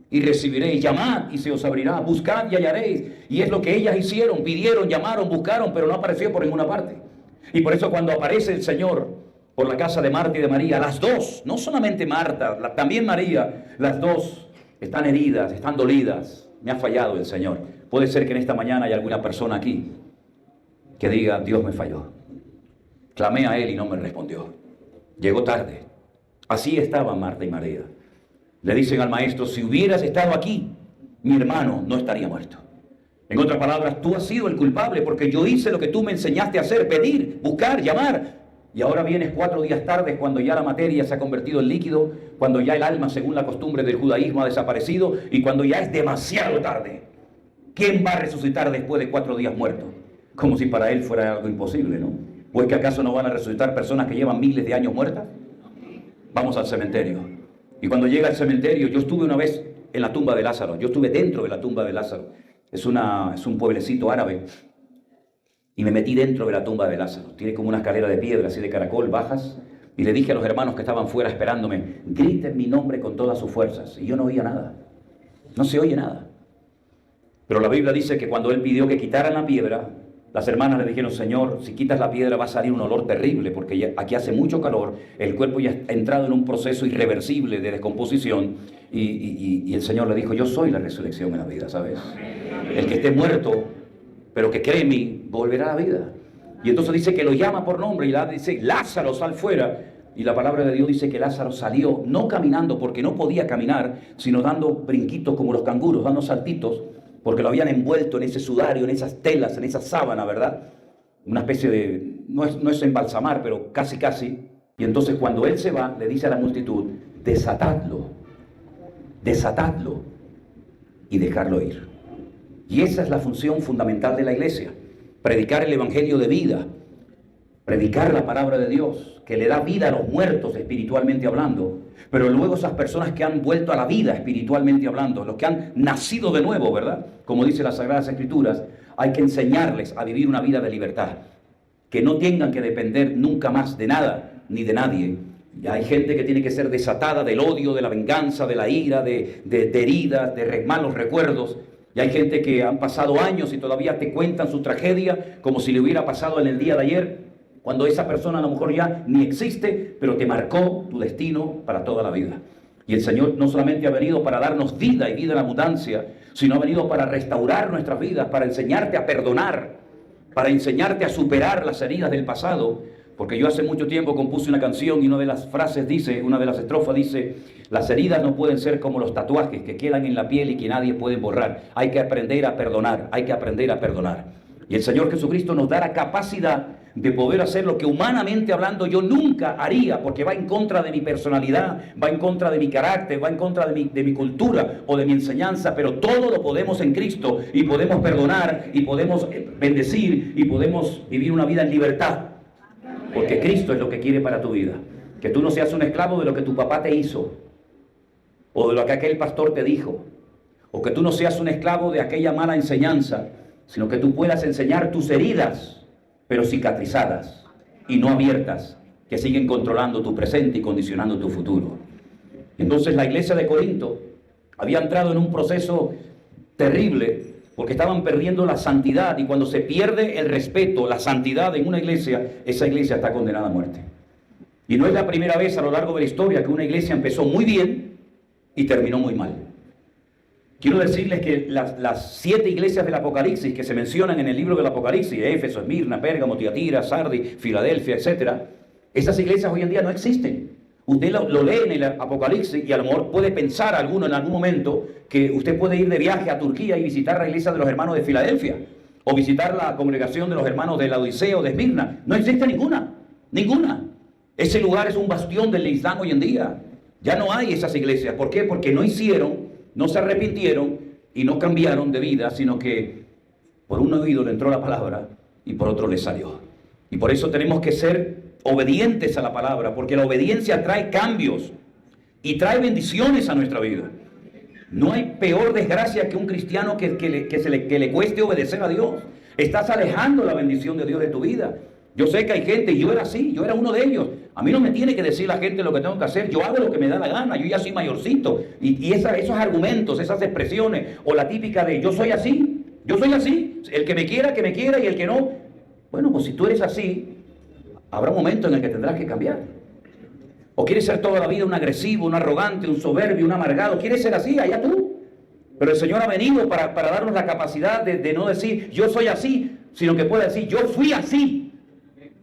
y recibiréis, llamad y se os abrirá, buscad y hallaréis. Y es lo que ellas hicieron, pidieron, llamaron, buscaron, pero no apareció por ninguna parte. Y por eso cuando aparece el Señor por la casa de Marta y de María, las dos, no solamente Marta, también María, las dos están heridas, están dolidas. Me ha fallado el Señor. Puede ser que en esta mañana haya alguna persona aquí que diga, Dios me falló. Clamé a él y no me respondió. Llegó tarde. Así estaban Marta y María. Le dicen al maestro, si hubieras estado aquí, mi hermano no estaría muerto. En otras palabras, tú has sido el culpable porque yo hice lo que tú me enseñaste a hacer, pedir, buscar, llamar. Y ahora vienes 4 días tarde cuando ya la materia se ha convertido en líquido, cuando ya el alma, según la costumbre del judaísmo, ha desaparecido y cuando ya es demasiado tarde. ¿Quién va a resucitar después de 4 días muerto? Como si para él fuera algo imposible, ¿no? ¿O es que acaso no van a resucitar personas que llevan miles de años muertas? Vamos al cementerio. Y cuando llega al cementerio, yo estuve una vez en la tumba de Lázaro. Yo estuve dentro de la tumba de Lázaro. Es un pueblecito árabe. Y me metí dentro de la tumba de Lázaro. Tiene como una escalera de piedra, así de caracol, bajas. Y le dije a los hermanos que estaban fuera esperándome, griten mi nombre con todas sus fuerzas. Y yo no oía nada. No se oye nada. Pero la Biblia dice que cuando él pidió que quitaran la piedra, las hermanas le dijeron, Señor, si quitas la piedra va a salir un olor terrible, porque ya, aquí hace mucho calor, el cuerpo ya ha entrado en un proceso irreversible de descomposición. Y el Señor le dijo, yo soy la resurrección en la vida, ¿sabes? El que esté muerto, pero que cree en mí, volverá a la vida. Y entonces dice que lo llama por nombre y dice, Lázaro, sal fuera. Y la palabra de Dios dice que Lázaro salió, no caminando porque no podía caminar, sino dando brinquitos como los canguros, dando saltitos, porque lo habían envuelto en ese sudario, en esas telas, en esa sábana, ¿verdad? Una especie de, no es embalsamar, pero casi. Y entonces cuando él se va, le dice a la multitud, desatadlo y dejarlo ir. Y esa es la función fundamental de la iglesia, predicar el evangelio de vida, predicar la palabra de Dios, que le da vida a los muertos espiritualmente hablando, pero luego esas personas que han vuelto a la vida espiritualmente hablando, los que han nacido de nuevo, ¿verdad? Como dice las Sagradas Escrituras, hay que enseñarles a vivir una vida de libertad, que no tengan que depender nunca más de nada ni de nadie. Y hay gente que tiene que ser desatada del odio, de la venganza, de la ira, de heridas, de malos recuerdos. Y hay gente que han pasado años y todavía te cuentan su tragedia como si le hubiera pasado en el día de ayer, cuando esa persona a lo mejor ya ni existe, pero te marcó tu destino para toda la vida. Y el Señor no solamente ha venido para darnos vida y vida en abundancia, sino ha venido para restaurar nuestras vidas, para enseñarte a perdonar, para enseñarte a superar las heridas del pasado. Porque yo hace mucho tiempo compuse una canción y una de las frases dice, una de las estrofas dice, las heridas no pueden ser como los tatuajes que quedan en la piel y que nadie puede borrar. Hay que aprender a perdonar, hay que aprender a perdonar. Y el Señor Jesucristo nos da la capacidad de poder hacer lo que humanamente hablando yo nunca haría, porque va en contra de mi personalidad, va en contra de mi carácter, va en contra de mi cultura o de mi enseñanza, pero todo lo podemos en Cristo y podemos perdonar y podemos bendecir y podemos vivir una vida en libertad, porque Cristo es lo que quiere para tu vida, que tú no seas un esclavo de lo que tu papá te hizo o de lo que aquel pastor te dijo, o que tú no seas un esclavo de aquella mala enseñanza, sino que tú puedas enseñar tus heridas, pero cicatrizadas y no abiertas, que siguen controlando tu presente y condicionando tu futuro. Entonces la iglesia de Corinto había entrado en un proceso terrible porque estaban perdiendo la santidad, y cuando se pierde el respeto, la santidad en una iglesia, esa iglesia está condenada a muerte. Y no es la primera vez a lo largo de la historia que una iglesia empezó muy bien y terminó muy mal. Quiero decirles que las 7 iglesias del Apocalipsis que se mencionan en el libro del Apocalipsis, Éfeso, Esmirna, Pérgamo, Tiatira, Sardis, Filadelfia, etc., esas iglesias hoy en día no existen. Usted lo lee en el Apocalipsis y a lo mejor puede pensar alguno en algún momento que usted puede ir de viaje a Turquía y visitar la iglesia de los hermanos de Filadelfia o visitar la congregación de los hermanos de Laodicea o de Esmirna. No existe ninguna. Ese lugar es un bastión del Islam hoy en día. Ya no hay esas iglesias. ¿Por qué? Porque no se arrepintieron y no cambiaron de vida, sino que por un oído le entró la palabra y por otro le salió. Y por eso tenemos que ser obedientes a la palabra, porque la obediencia trae cambios y trae bendiciones a nuestra vida. No hay peor desgracia que un cristiano que le cueste obedecer a Dios. Estás alejando la bendición de Dios de tu vida. Yo sé que hay gente, y yo era así, yo era uno de ellos. A mí no me tiene que decir la gente lo que tengo que hacer, yo hago lo que me da la gana, yo ya soy mayorcito. Y esos argumentos, esas expresiones, o la típica de yo soy así, el que me quiera, y el que no. Bueno, pues si tú eres así, habrá un momento en el que tendrás que cambiar. O quieres ser toda la vida un agresivo, un arrogante, un soberbio, un amargado, quieres ser así, allá tú. Pero el Señor ha venido para darnos la capacidad de no decir yo soy así, sino que pueda decir yo fui así.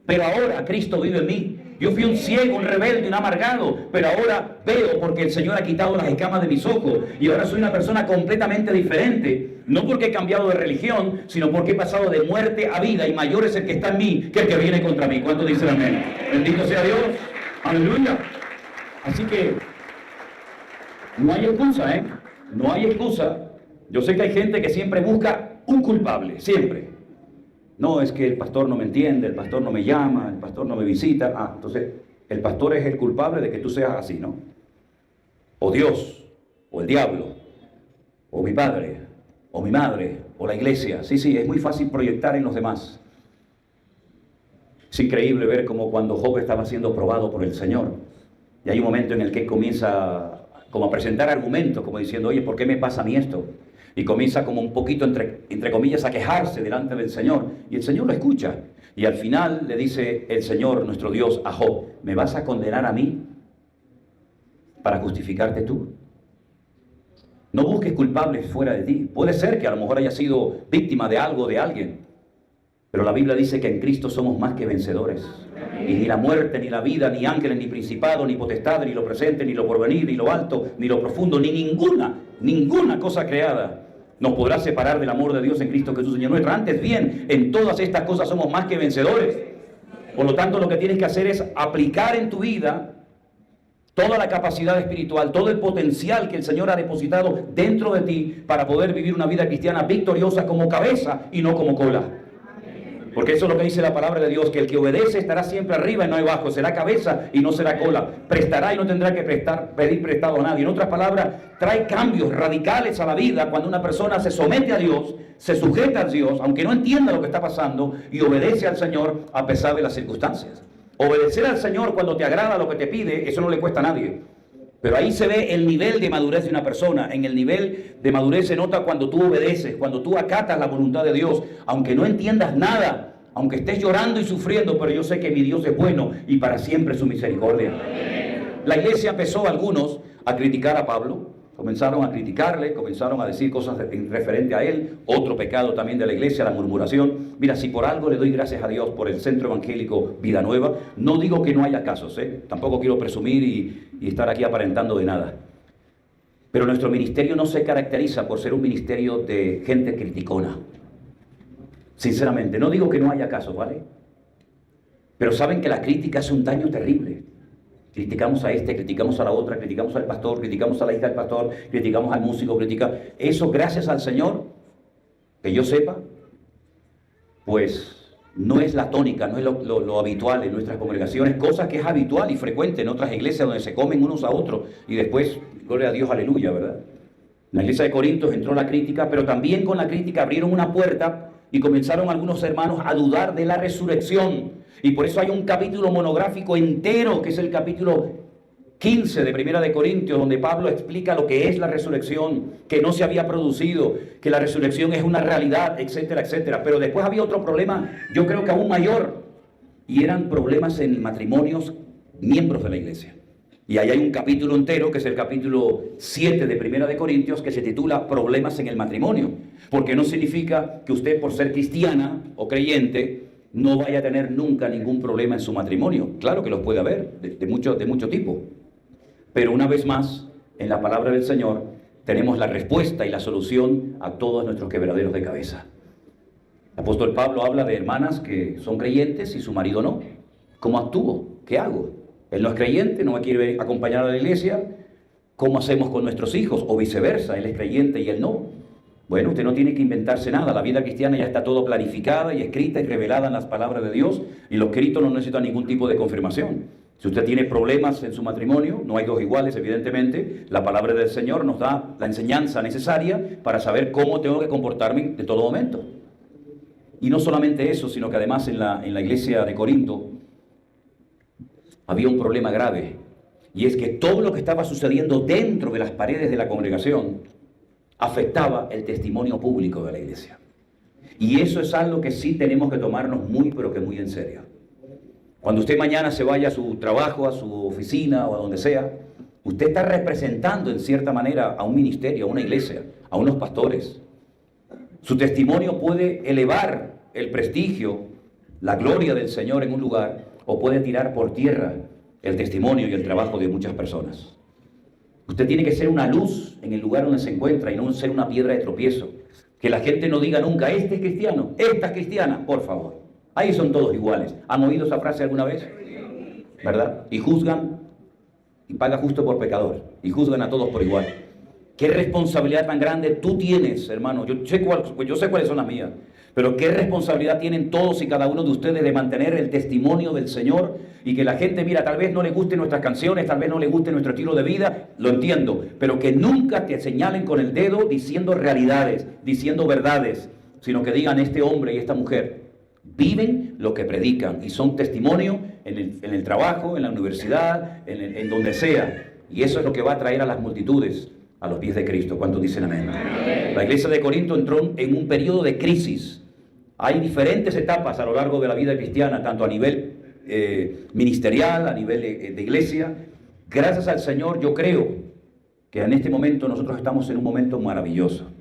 pero ahora Cristo vive en mí. Yo fui un ciego, un rebelde, un amargado, pero ahora veo porque el Señor ha quitado las escamas de mis ojos y ahora soy una persona completamente diferente. No porque he cambiado de religión, sino porque he pasado de muerte a vida y mayor es el que está en mí que el que viene contra mí. ¿Cuántos dicen amén? Bendito sea Dios. Aleluya. Así que no hay excusa, ¿eh? No hay excusa. Yo sé que hay gente que siempre busca un culpable, siempre. No, es que el pastor no me entiende, el pastor no me llama, el pastor no me visita. Ah, entonces el pastor es el culpable de que tú seas así, ¿no? O Dios, o el diablo, o mi padre, o mi madre, o la iglesia. Sí, es muy fácil proyectar en los demás. Es increíble ver cómo cuando Job estaba siendo probado por el Señor, y hay un momento en el que comienza como a presentar argumentos, como diciendo, oye, ¿por qué me pasa a mí esto? Y comienza como un poquito, entre comillas, a quejarse delante del Señor. Y el Señor lo escucha. Y al final le dice el Señor, nuestro Dios, a Job, ¿me vas a condenar a mí para justificarte tú? No busques culpables fuera de ti. Puede ser que a lo mejor haya sido víctima de algo, de alguien. Pero la Biblia dice que en Cristo somos más que vencedores. Y ni la muerte, ni la vida, ni ángeles, ni principado, ni potestad, ni lo presente, ni lo porvenir, ni lo alto, ni lo profundo, ni ninguna cosa creada nos podrá separar del amor de Dios en Cristo Jesús, Señor nuestro. Antes bien, en todas estas cosas somos más que vencedores. Por lo tanto, lo que tienes que hacer es aplicar en tu vida toda la capacidad espiritual, todo el potencial que el Señor ha depositado dentro de ti para poder vivir una vida cristiana victoriosa como cabeza y no como cola. Porque eso es lo que dice la palabra de Dios, que el que obedece estará siempre arriba y no abajo, será cabeza y no será cola, prestará y no tendrá que pedir prestado a nadie. En otras palabras, trae cambios radicales a la vida cuando una persona se somete a Dios, se sujeta a Dios, aunque no entienda lo que está pasando, y obedece al Señor a pesar de las circunstancias. Obedecer al Señor cuando te agrada lo que te pide, eso no le cuesta a nadie. Pero ahí se ve el nivel de madurez de una persona. En el nivel de madurez se nota cuando tú obedeces, cuando tú acatas la voluntad de Dios, aunque no entiendas nada, aunque estés llorando y sufriendo, pero yo sé que mi Dios es bueno y para siempre su misericordia. La iglesia empezó algunos a criticar a Pablo, comenzaron a criticarle, comenzaron a decir cosas referente a él. Otro pecado también de la iglesia, la murmuración. Mira, si por algo le doy gracias a Dios por el Centro Evangélico Vida Nueva, no digo que no haya casos, tampoco quiero presumir y estar aquí aparentando de nada. Pero nuestro ministerio no se caracteriza por ser un ministerio de gente criticona. Sinceramente, no digo que no haya casos, ¿vale? Pero saben que la crítica es un daño terrible. Criticamos a este, criticamos a la otra, criticamos al pastor, criticamos a la hija del pastor, criticamos al músico, Eso, gracias al Señor, que yo sepa, pues no es la tónica, no es lo habitual en nuestras congregaciones, cosa que es habitual y frecuente en otras iglesias donde se comen unos a otros y después, gloria a Dios, aleluya, ¿verdad? En la iglesia de Corintios entró la crítica, pero también con la crítica abrieron una puerta y comenzaron algunos hermanos a dudar de la resurrección. Y por eso hay un capítulo monográfico entero, que es el capítulo 15 de Primera de Corintios, donde Pablo explica lo que es la resurrección, que no se había producido, que la resurrección es una realidad, etcétera, etcétera. Pero después había otro problema, yo creo que aún mayor, y eran problemas en matrimonios miembros de la iglesia. Y ahí hay un capítulo entero, que es el capítulo 7 de Primera de Corintios, que se titula Problemas en el matrimonio. Porque no significa que usted, por ser cristiana o creyente, no vaya a tener nunca ningún problema en su matrimonio. Claro que los puede haber, de mucho tipo. Pero una vez más, en la palabra del Señor, tenemos la respuesta y la solución a todos nuestros quebraderos de cabeza. El apóstol Pablo habla de hermanas que son creyentes y su marido no. ¿Cómo actúo? ¿Qué hago? Él no es creyente, no me quiere acompañar a la iglesia. ¿Cómo hacemos con nuestros hijos? O viceversa, él es creyente y él no. Bueno, usted no tiene que inventarse nada. La vida cristiana ya está todo planificada y escrita y revelada en las palabras de Dios. Y los escritos no necesitan ningún tipo de confirmación. Si usted tiene problemas en su matrimonio, no hay dos iguales, evidentemente. La palabra del Señor nos da la enseñanza necesaria para saber cómo tengo que comportarme en todo momento. Y no solamente eso, sino que además en la iglesia de Corinto había un problema grave. Y es que todo lo que estaba sucediendo dentro de las paredes de la congregación afectaba el testimonio público de la iglesia. Y eso es algo que sí tenemos que tomarnos muy, pero que muy en serio. Cuando usted mañana se vaya a su trabajo, a su oficina o a donde sea, usted está representando en cierta manera a un ministerio, a una iglesia, a unos pastores. Su testimonio puede elevar el prestigio la gloria del Señor en un lugar, o puede tirar por tierra el testimonio y el trabajo de muchas personas. Usted tiene que ser una luz en el lugar donde se encuentra y no ser una piedra de tropiezo. Que la gente no diga nunca, este es cristiano, esta es cristiana, por favor. Ahí son todos iguales. ¿Han oído esa frase alguna vez? ¿Verdad? Y juzgan y paga justo por pecador. Y juzgan a todos por igual. ¿Qué responsabilidad tan grande tú tienes, hermano? Yo sé cuáles son las mías. Pero qué responsabilidad tienen todos y cada uno de ustedes de mantener el testimonio del Señor y que la gente, mira, tal vez no le gusten nuestras canciones, tal vez no le guste nuestro estilo de vida, lo entiendo, pero que nunca te señalen con el dedo diciendo realidades, diciendo verdades, sino que digan, este hombre y esta mujer viven lo que predican y son testimonio en el trabajo, en la universidad, en donde sea. Y eso es lo que va a traer a las multitudes a los pies de Cristo. ¿Cuántos dicen amén? Amén. La iglesia de Corinto entró en un periodo de crisis. Hay diferentes etapas a lo largo de la vida cristiana, tanto a nivel ministerial, a nivel de iglesia. Gracias al Señor, yo creo que en este momento nosotros estamos en un momento maravilloso,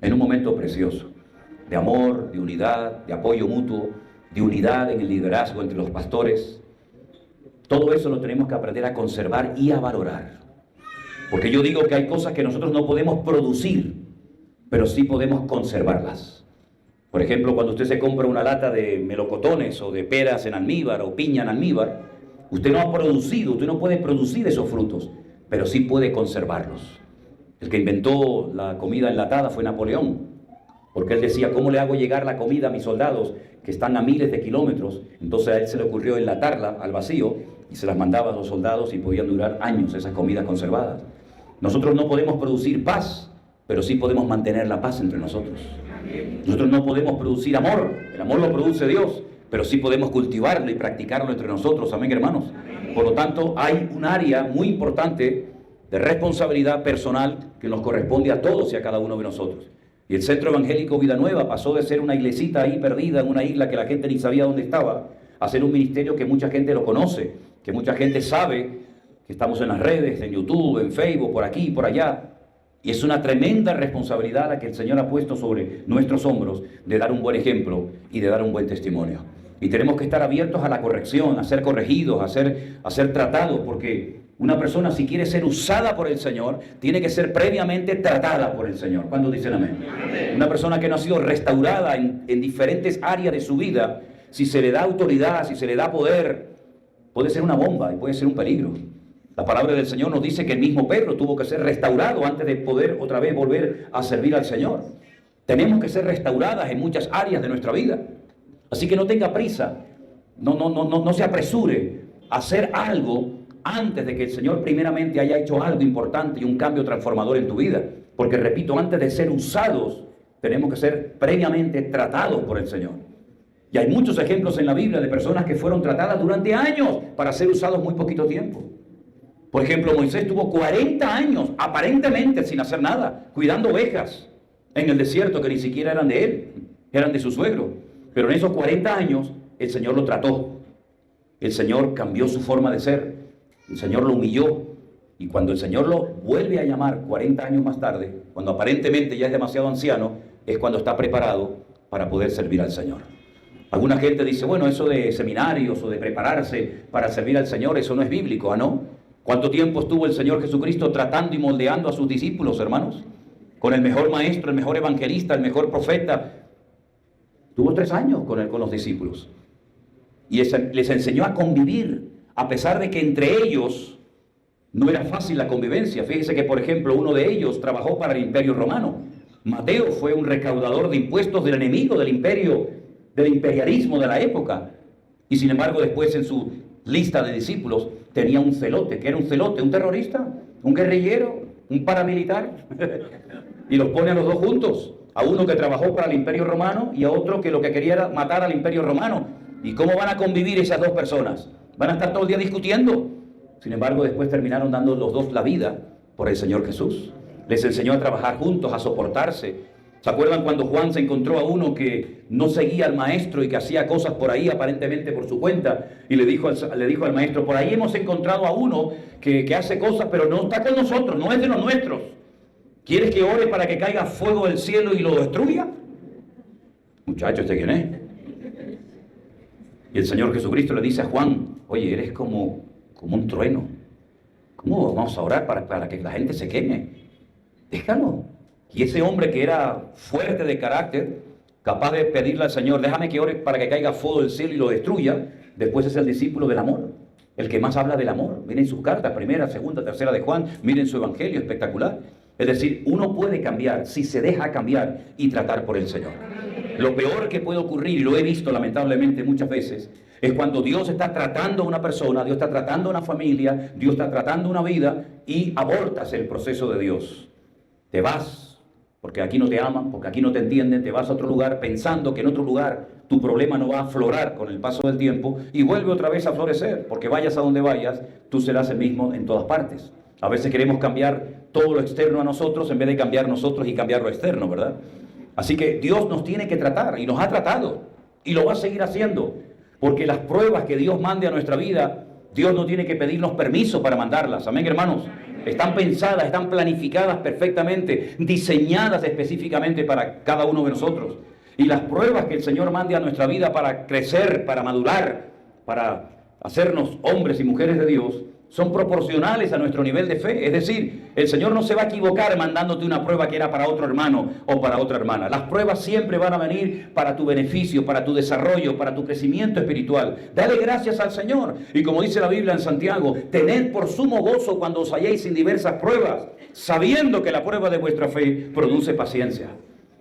en un momento precioso, de amor, de unidad, de apoyo mutuo, de unidad en el liderazgo entre los pastores. Todo eso lo tenemos que aprender a conservar y a valorar. Porque yo digo que hay cosas que nosotros no podemos producir, pero sí podemos conservarlas. Por ejemplo, cuando usted se compra una lata de melocotones o de peras en almíbar o piña en almíbar, usted no ha producido, usted no puede producir esos frutos, pero sí puede conservarlos. El que inventó la comida enlatada fue Napoleón, porque él decía, ¿cómo le hago llegar la comida a mis soldados que están a miles de kilómetros? Entonces a él se le ocurrió enlatarla al vacío y se las mandaba a los soldados y podían durar años esas comidas conservadas. Nosotros no podemos producir paz, pero sí podemos mantener la paz entre nosotros. Nosotros no podemos producir amor, el amor lo produce Dios, pero sí podemos cultivarlo y practicarlo entre nosotros, amén, hermanos. Por lo tanto, hay un área muy importante de responsabilidad personal que nos corresponde a todos y a cada uno de nosotros. Y el Centro Evangélico Vida Nueva pasó de ser una iglesita ahí perdida en una isla que la gente ni sabía dónde estaba, a ser un ministerio que mucha gente lo conoce, que mucha gente sabe, que estamos en las redes, en YouTube, en Facebook, por aquí y por allá. Y es una tremenda responsabilidad la que el Señor ha puesto sobre nuestros hombros de dar un buen ejemplo y de dar un buen testimonio. Y tenemos que estar abiertos a la corrección, a ser corregidos, a ser tratados, porque una persona, si quiere ser usada por el Señor, tiene que ser previamente tratada por el Señor. ¿Cuántos dicen amén? Amén. Una persona que no ha sido restaurada en diferentes áreas de su vida, si se le da autoridad, si se le da poder, puede ser una bomba y puede ser un peligro. La palabra del Señor nos dice que el mismo Pedro tuvo que ser restaurado antes de poder otra vez volver a servir al Señor. Tenemos que ser restauradas en muchas áreas de nuestra vida. Así que no tenga prisa, no se apresure a hacer algo antes de que el Señor primeramente haya hecho algo importante y un cambio transformador en tu vida. Porque repito, antes de ser usados, tenemos que ser previamente tratados por el Señor. Y hay muchos ejemplos en la Biblia de personas que fueron tratadas durante años para ser usados muy poquito tiempo. Por ejemplo, Moisés tuvo 40 años, aparentemente sin hacer nada, cuidando ovejas en el desierto que ni siquiera eran de él, eran de su suegro. Pero en esos 40 años el Señor lo trató. El Señor cambió su forma de ser. El Señor lo humilló. Y cuando el Señor lo vuelve a llamar 40 años más tarde, cuando aparentemente ya es demasiado anciano, es cuando está preparado para poder servir al Señor. Alguna gente dice, bueno, eso de seminarios o de prepararse para servir al Señor, eso no es bíblico, ¿ah, no? ¿Cuánto tiempo estuvo el Señor Jesucristo tratando y moldeando a sus discípulos, hermanos? Con el mejor maestro, el mejor evangelista, el mejor profeta. Tuvo 3 años con los discípulos. Y les enseñó a convivir, a pesar de que entre ellos no era fácil la convivencia. Fíjese que, por ejemplo, uno de ellos trabajó para el Imperio Romano. Mateo fue un recaudador de impuestos del enemigo, del imperio, del imperialismo de la época. Y sin embargo, después en su lista de discípulos tenía un celote. ¿Qué era un celote? ¿Un terrorista? ¿Un guerrillero? ¿Un paramilitar? Y los pone a los dos juntos. A uno que trabajó para el Imperio Romano y a otro que lo que quería era matar al Imperio Romano. ¿Y cómo van a convivir esas dos personas? ¿Van a estar todo el día discutiendo? Sin embargo, después terminaron dando los dos la vida por el Señor Jesús. Les enseñó a trabajar juntos, a soportarse. ¿Se acuerdan cuando Juan se encontró a uno que no seguía al maestro y que hacía cosas por ahí aparentemente por su cuenta? Y le dijo al maestro, por ahí hemos encontrado a uno que hace cosas pero no está con nosotros, no es de los nuestros. ¿Quieres que ore para que caiga fuego del cielo y lo destruya? Muchacho, ¿este quién es? Y el Señor Jesucristo le dice a Juan, oye, eres como un trueno. ¿Cómo vamos a orar para que la gente se queme? Déjalo. Y ese hombre que era fuerte de carácter, capaz de pedirle al Señor, déjame que ore para que caiga fuego del cielo y lo destruya, después es el discípulo del amor, el que más habla del amor. Miren sus cartas, primera, segunda, tercera de Juan, miren su evangelio, espectacular. Es decir, uno puede cambiar si se deja cambiar y tratar por el Señor. Lo peor que puede ocurrir, y lo he visto lamentablemente muchas veces, es cuando Dios está tratando a una persona, Dios está tratando a una familia, Dios está tratando una vida y abortas el proceso de Dios. Te vas porque aquí no te aman, porque aquí no te entienden, te vas a otro lugar pensando que en otro lugar tu problema no va a aflorar con el paso del tiempo y vuelve otra vez a florecer, porque vayas a donde vayas, tú serás el mismo en todas partes. A veces queremos cambiar todo lo externo a nosotros en vez de cambiar nosotros y cambiar lo externo, ¿verdad? Así que Dios nos tiene que tratar y nos ha tratado y lo va a seguir haciendo, porque las pruebas que Dios mande a nuestra vida, Dios no tiene que pedirnos permiso para mandarlas. Amén, hermanos. Están pensadas, están planificadas perfectamente, diseñadas específicamente para cada uno de nosotros. Y las pruebas que el Señor mande a nuestra vida para crecer, para madurar, para hacernos hombres y mujeres de Dios, son proporcionales a nuestro nivel de fe. Es decir, el Señor no se va a equivocar mandándote una prueba que era para otro hermano o para otra hermana. Las pruebas siempre van a venir para tu beneficio, para tu desarrollo, para tu crecimiento espiritual. Dale gracias al Señor. Y como dice la Biblia en Santiago, tened por sumo gozo cuando os halléis en diversas pruebas, sabiendo que la prueba de vuestra fe produce paciencia.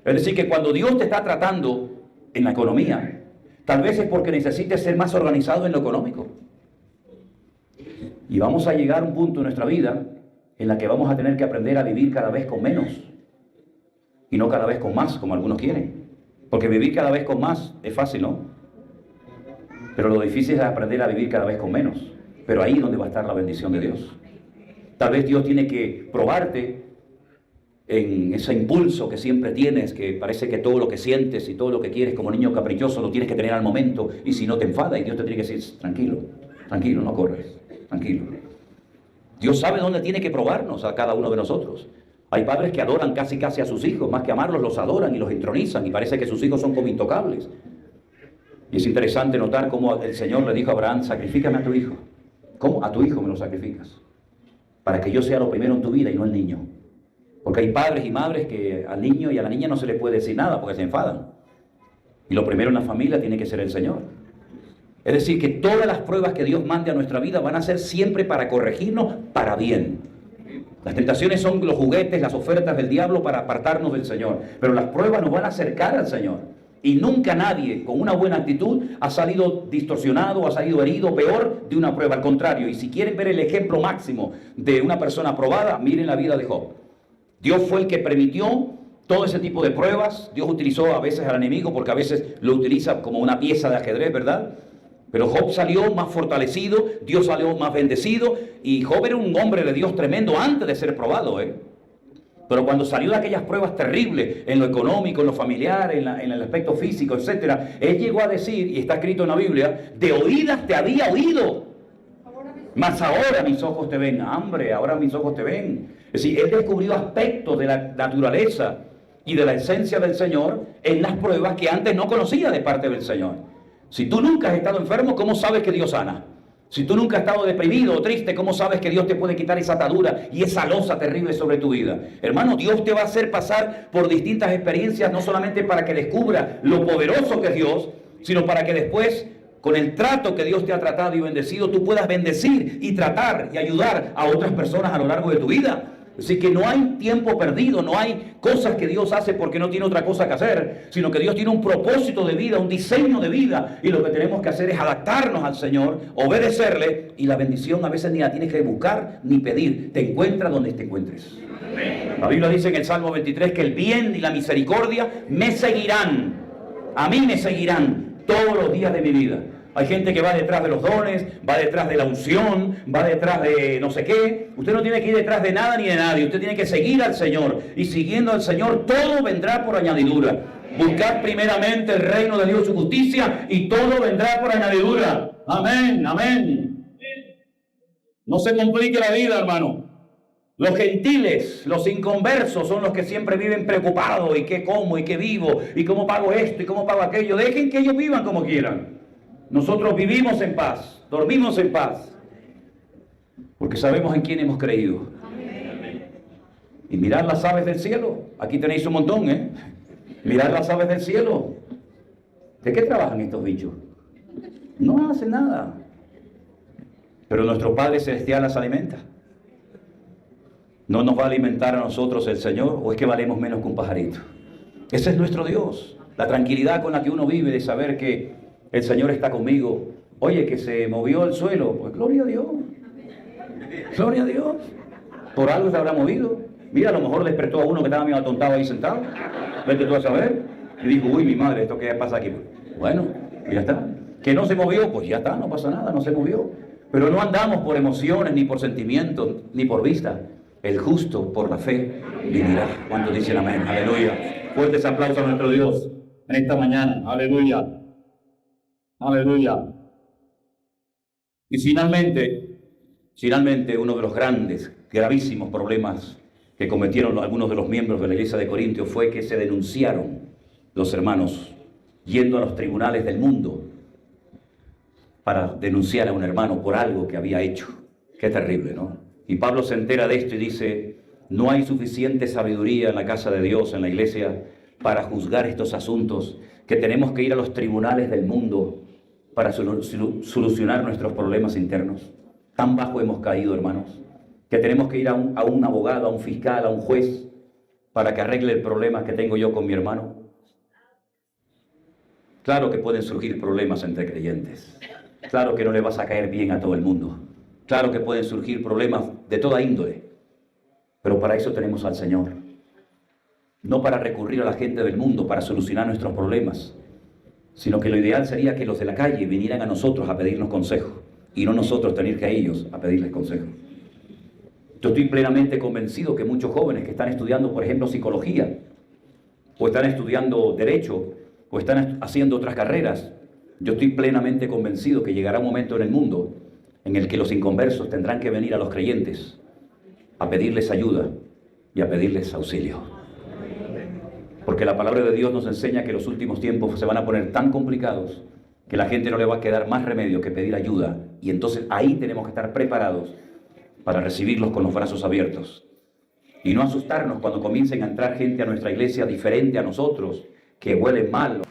Es decir, que cuando Dios te está tratando en la economía, tal vez es porque necesites ser más organizado en lo económico. Y vamos a llegar a un punto en nuestra vida en la que vamos a tener que aprender a vivir cada vez con menos y no cada vez con más, como algunos quieren. Porque vivir cada vez con más es fácil, ¿no? Pero lo difícil es aprender a vivir cada vez con menos. Pero ahí es donde va a estar la bendición de Dios. Tal vez Dios tiene que probarte en ese impulso que siempre tienes, que parece que todo lo que sientes y todo lo que quieres como niño caprichoso lo tienes que tener al momento, y si no te enfada, y Dios te tiene que decir, tranquilo, tranquilo, no corres. Tranquilo. Dios sabe dónde tiene que probarnos a cada uno de nosotros. Hay padres que adoran casi a sus hijos, más que amarlos los adoran y los entronizan y parece que sus hijos son como intocables. Y es interesante notar cómo el Señor le dijo a Abraham, sacrifícame a tu hijo. ¿Cómo? A tu hijo me lo sacrificas. Para que yo sea lo primero en tu vida y no el niño. Porque hay padres y madres que al niño y a la niña no se les puede decir nada porque se enfadan. Y lo primero en la familia tiene que ser el Señor. Es decir, que todas las pruebas que Dios mande a nuestra vida van a ser siempre para corregirnos para bien. Las tentaciones son los juguetes, las ofertas del diablo para apartarnos del Señor. Pero las pruebas nos van a acercar al Señor. Y nunca nadie con una buena actitud ha salido distorsionado, ha salido herido, peor de una prueba. Al contrario, y si quieren ver el ejemplo máximo de una persona aprobada, miren la vida de Job. Dios fue el que permitió todo ese tipo de pruebas. Dios utilizó a veces al enemigo porque a veces lo utiliza como una pieza de ajedrez, ¿verdad? Pero Job salió más fortalecido, Dios salió más bendecido, y Job era un hombre de Dios tremendo antes de ser probado, Pero cuando salió de aquellas pruebas terribles, en lo económico, en lo familiar, en el aspecto físico, etc., él llegó a decir, y está escrito en la Biblia, de oídas te había oído, mas ahora mis ojos te ven. Hambre, ahora mis ojos te ven. Es decir, él descubrió aspectos de la naturaleza y de la esencia del Señor en las pruebas que antes no conocía de parte del Señor. Si tú nunca has estado enfermo, ¿cómo sabes que Dios sana? Si tú nunca has estado deprimido o triste, ¿cómo sabes que Dios te puede quitar esa atadura y esa losa terrible sobre tu vida? Hermano, Dios te va a hacer pasar por distintas experiencias, no solamente para que descubra lo poderoso que es Dios, sino para que después, con el trato que Dios te ha tratado y bendecido, tú puedas bendecir y tratar y ayudar a otras personas a lo largo de tu vida. Así que no hay tiempo perdido, no hay cosas que Dios hace porque no tiene otra cosa que hacer, sino que Dios tiene un propósito de vida, un diseño de vida, y lo que tenemos que hacer es adaptarnos al Señor, obedecerle, y la bendición a veces ni la tienes que buscar ni pedir, te encuentra donde te encuentres. La Biblia dice en el Salmo 23 que el bien y la misericordia me seguirán, a mí me seguirán todos los días de mi vida. Hay gente que va detrás de los dones, va detrás de la unción, va detrás de no sé qué. Usted no tiene que ir detrás de nada ni de nadie. Usted tiene que seguir al Señor. Y siguiendo al Señor, todo vendrá por añadidura. Buscad primeramente el reino de Dios y su justicia, y todo vendrá por añadidura. Amén, amén. No se complique la vida, hermano. Los gentiles, los inconversos, son los que siempre viven preocupados. ¿Y qué como? ¿Y qué vivo? ¿Y cómo pago esto? ¿Y cómo pago aquello? Dejen que ellos vivan como quieran. Nosotros vivimos en paz, dormimos en paz, porque sabemos en quién hemos creído. Y mirad las aves del cielo. Aquí tenéis un montón, ¿eh? Mirad las aves del cielo. ¿De qué trabajan estos bichos? No hacen nada. Pero nuestro Padre Celestial las alimenta. ¿No nos va a alimentar a nosotros el Señor? ¿O es que valemos menos que un pajarito? Ese es nuestro Dios. La tranquilidad con la que uno vive de saber que el Señor está conmigo. Oye, que se movió el suelo. Pues gloria a Dios. Gloria a Dios. Por algo se habrá movido. Mira, a lo mejor despertó a uno que estaba medio atontado ahí sentado. Vete tú a saber. Y dijo, uy, mi madre, ¿esto qué pasa aquí? Bueno, ya está. Que no se movió, pues ya está, no pasa nada, no se movió. Pero no andamos por emociones, ni por sentimientos, ni por vista. El justo por la fe vivirá. ¿Cuántos dicen amén? Aleluya. Fuertes aplausos a nuestro Dios en esta mañana. Aleluya. Aleluya. Y finalmente, uno de los grandes, gravísimos problemas que cometieron algunos de los miembros de la iglesia de Corintios fue que se denunciaron los hermanos yendo a los tribunales del mundo para denunciar a un hermano por algo que había hecho. Qué terrible, ¿no? Y Pablo se entera de esto y dice, no hay suficiente sabiduría en la casa de Dios, en la iglesia, para juzgar estos asuntos, que tenemos que ir a los tribunales del mundo para solucionar nuestros problemas internos. Tan bajo hemos caído, hermanos, que tenemos que ir a un abogado, a un fiscal, a un juez, para que arregle el problema que tengo yo con mi hermano. Claro que pueden surgir problemas entre creyentes. Claro que no le vas a caer bien a todo el mundo. Claro que pueden surgir problemas de toda índole. Pero para eso tenemos al Señor. No para recurrir a la gente del mundo para solucionar nuestros problemas, sino que lo ideal sería que los de la calle vinieran a nosotros a pedirnos consejo y no nosotros tener que a ellos a pedirles consejo. Yo estoy plenamente convencido que muchos jóvenes que están estudiando, por ejemplo, psicología, o están estudiando derecho, o están haciendo otras carreras, yo estoy plenamente convencido que llegará un momento en el mundo en el que los inconversos tendrán que venir a los creyentes a pedirles ayuda y a pedirles auxilio. Porque la palabra de Dios nos enseña que los últimos tiempos se van a poner tan complicados que la gente no le va a quedar más remedio que pedir ayuda. Y entonces ahí tenemos que estar preparados para recibirlos con los brazos abiertos. Y no asustarnos cuando comiencen a entrar gente a nuestra iglesia diferente a nosotros, que huelen mal.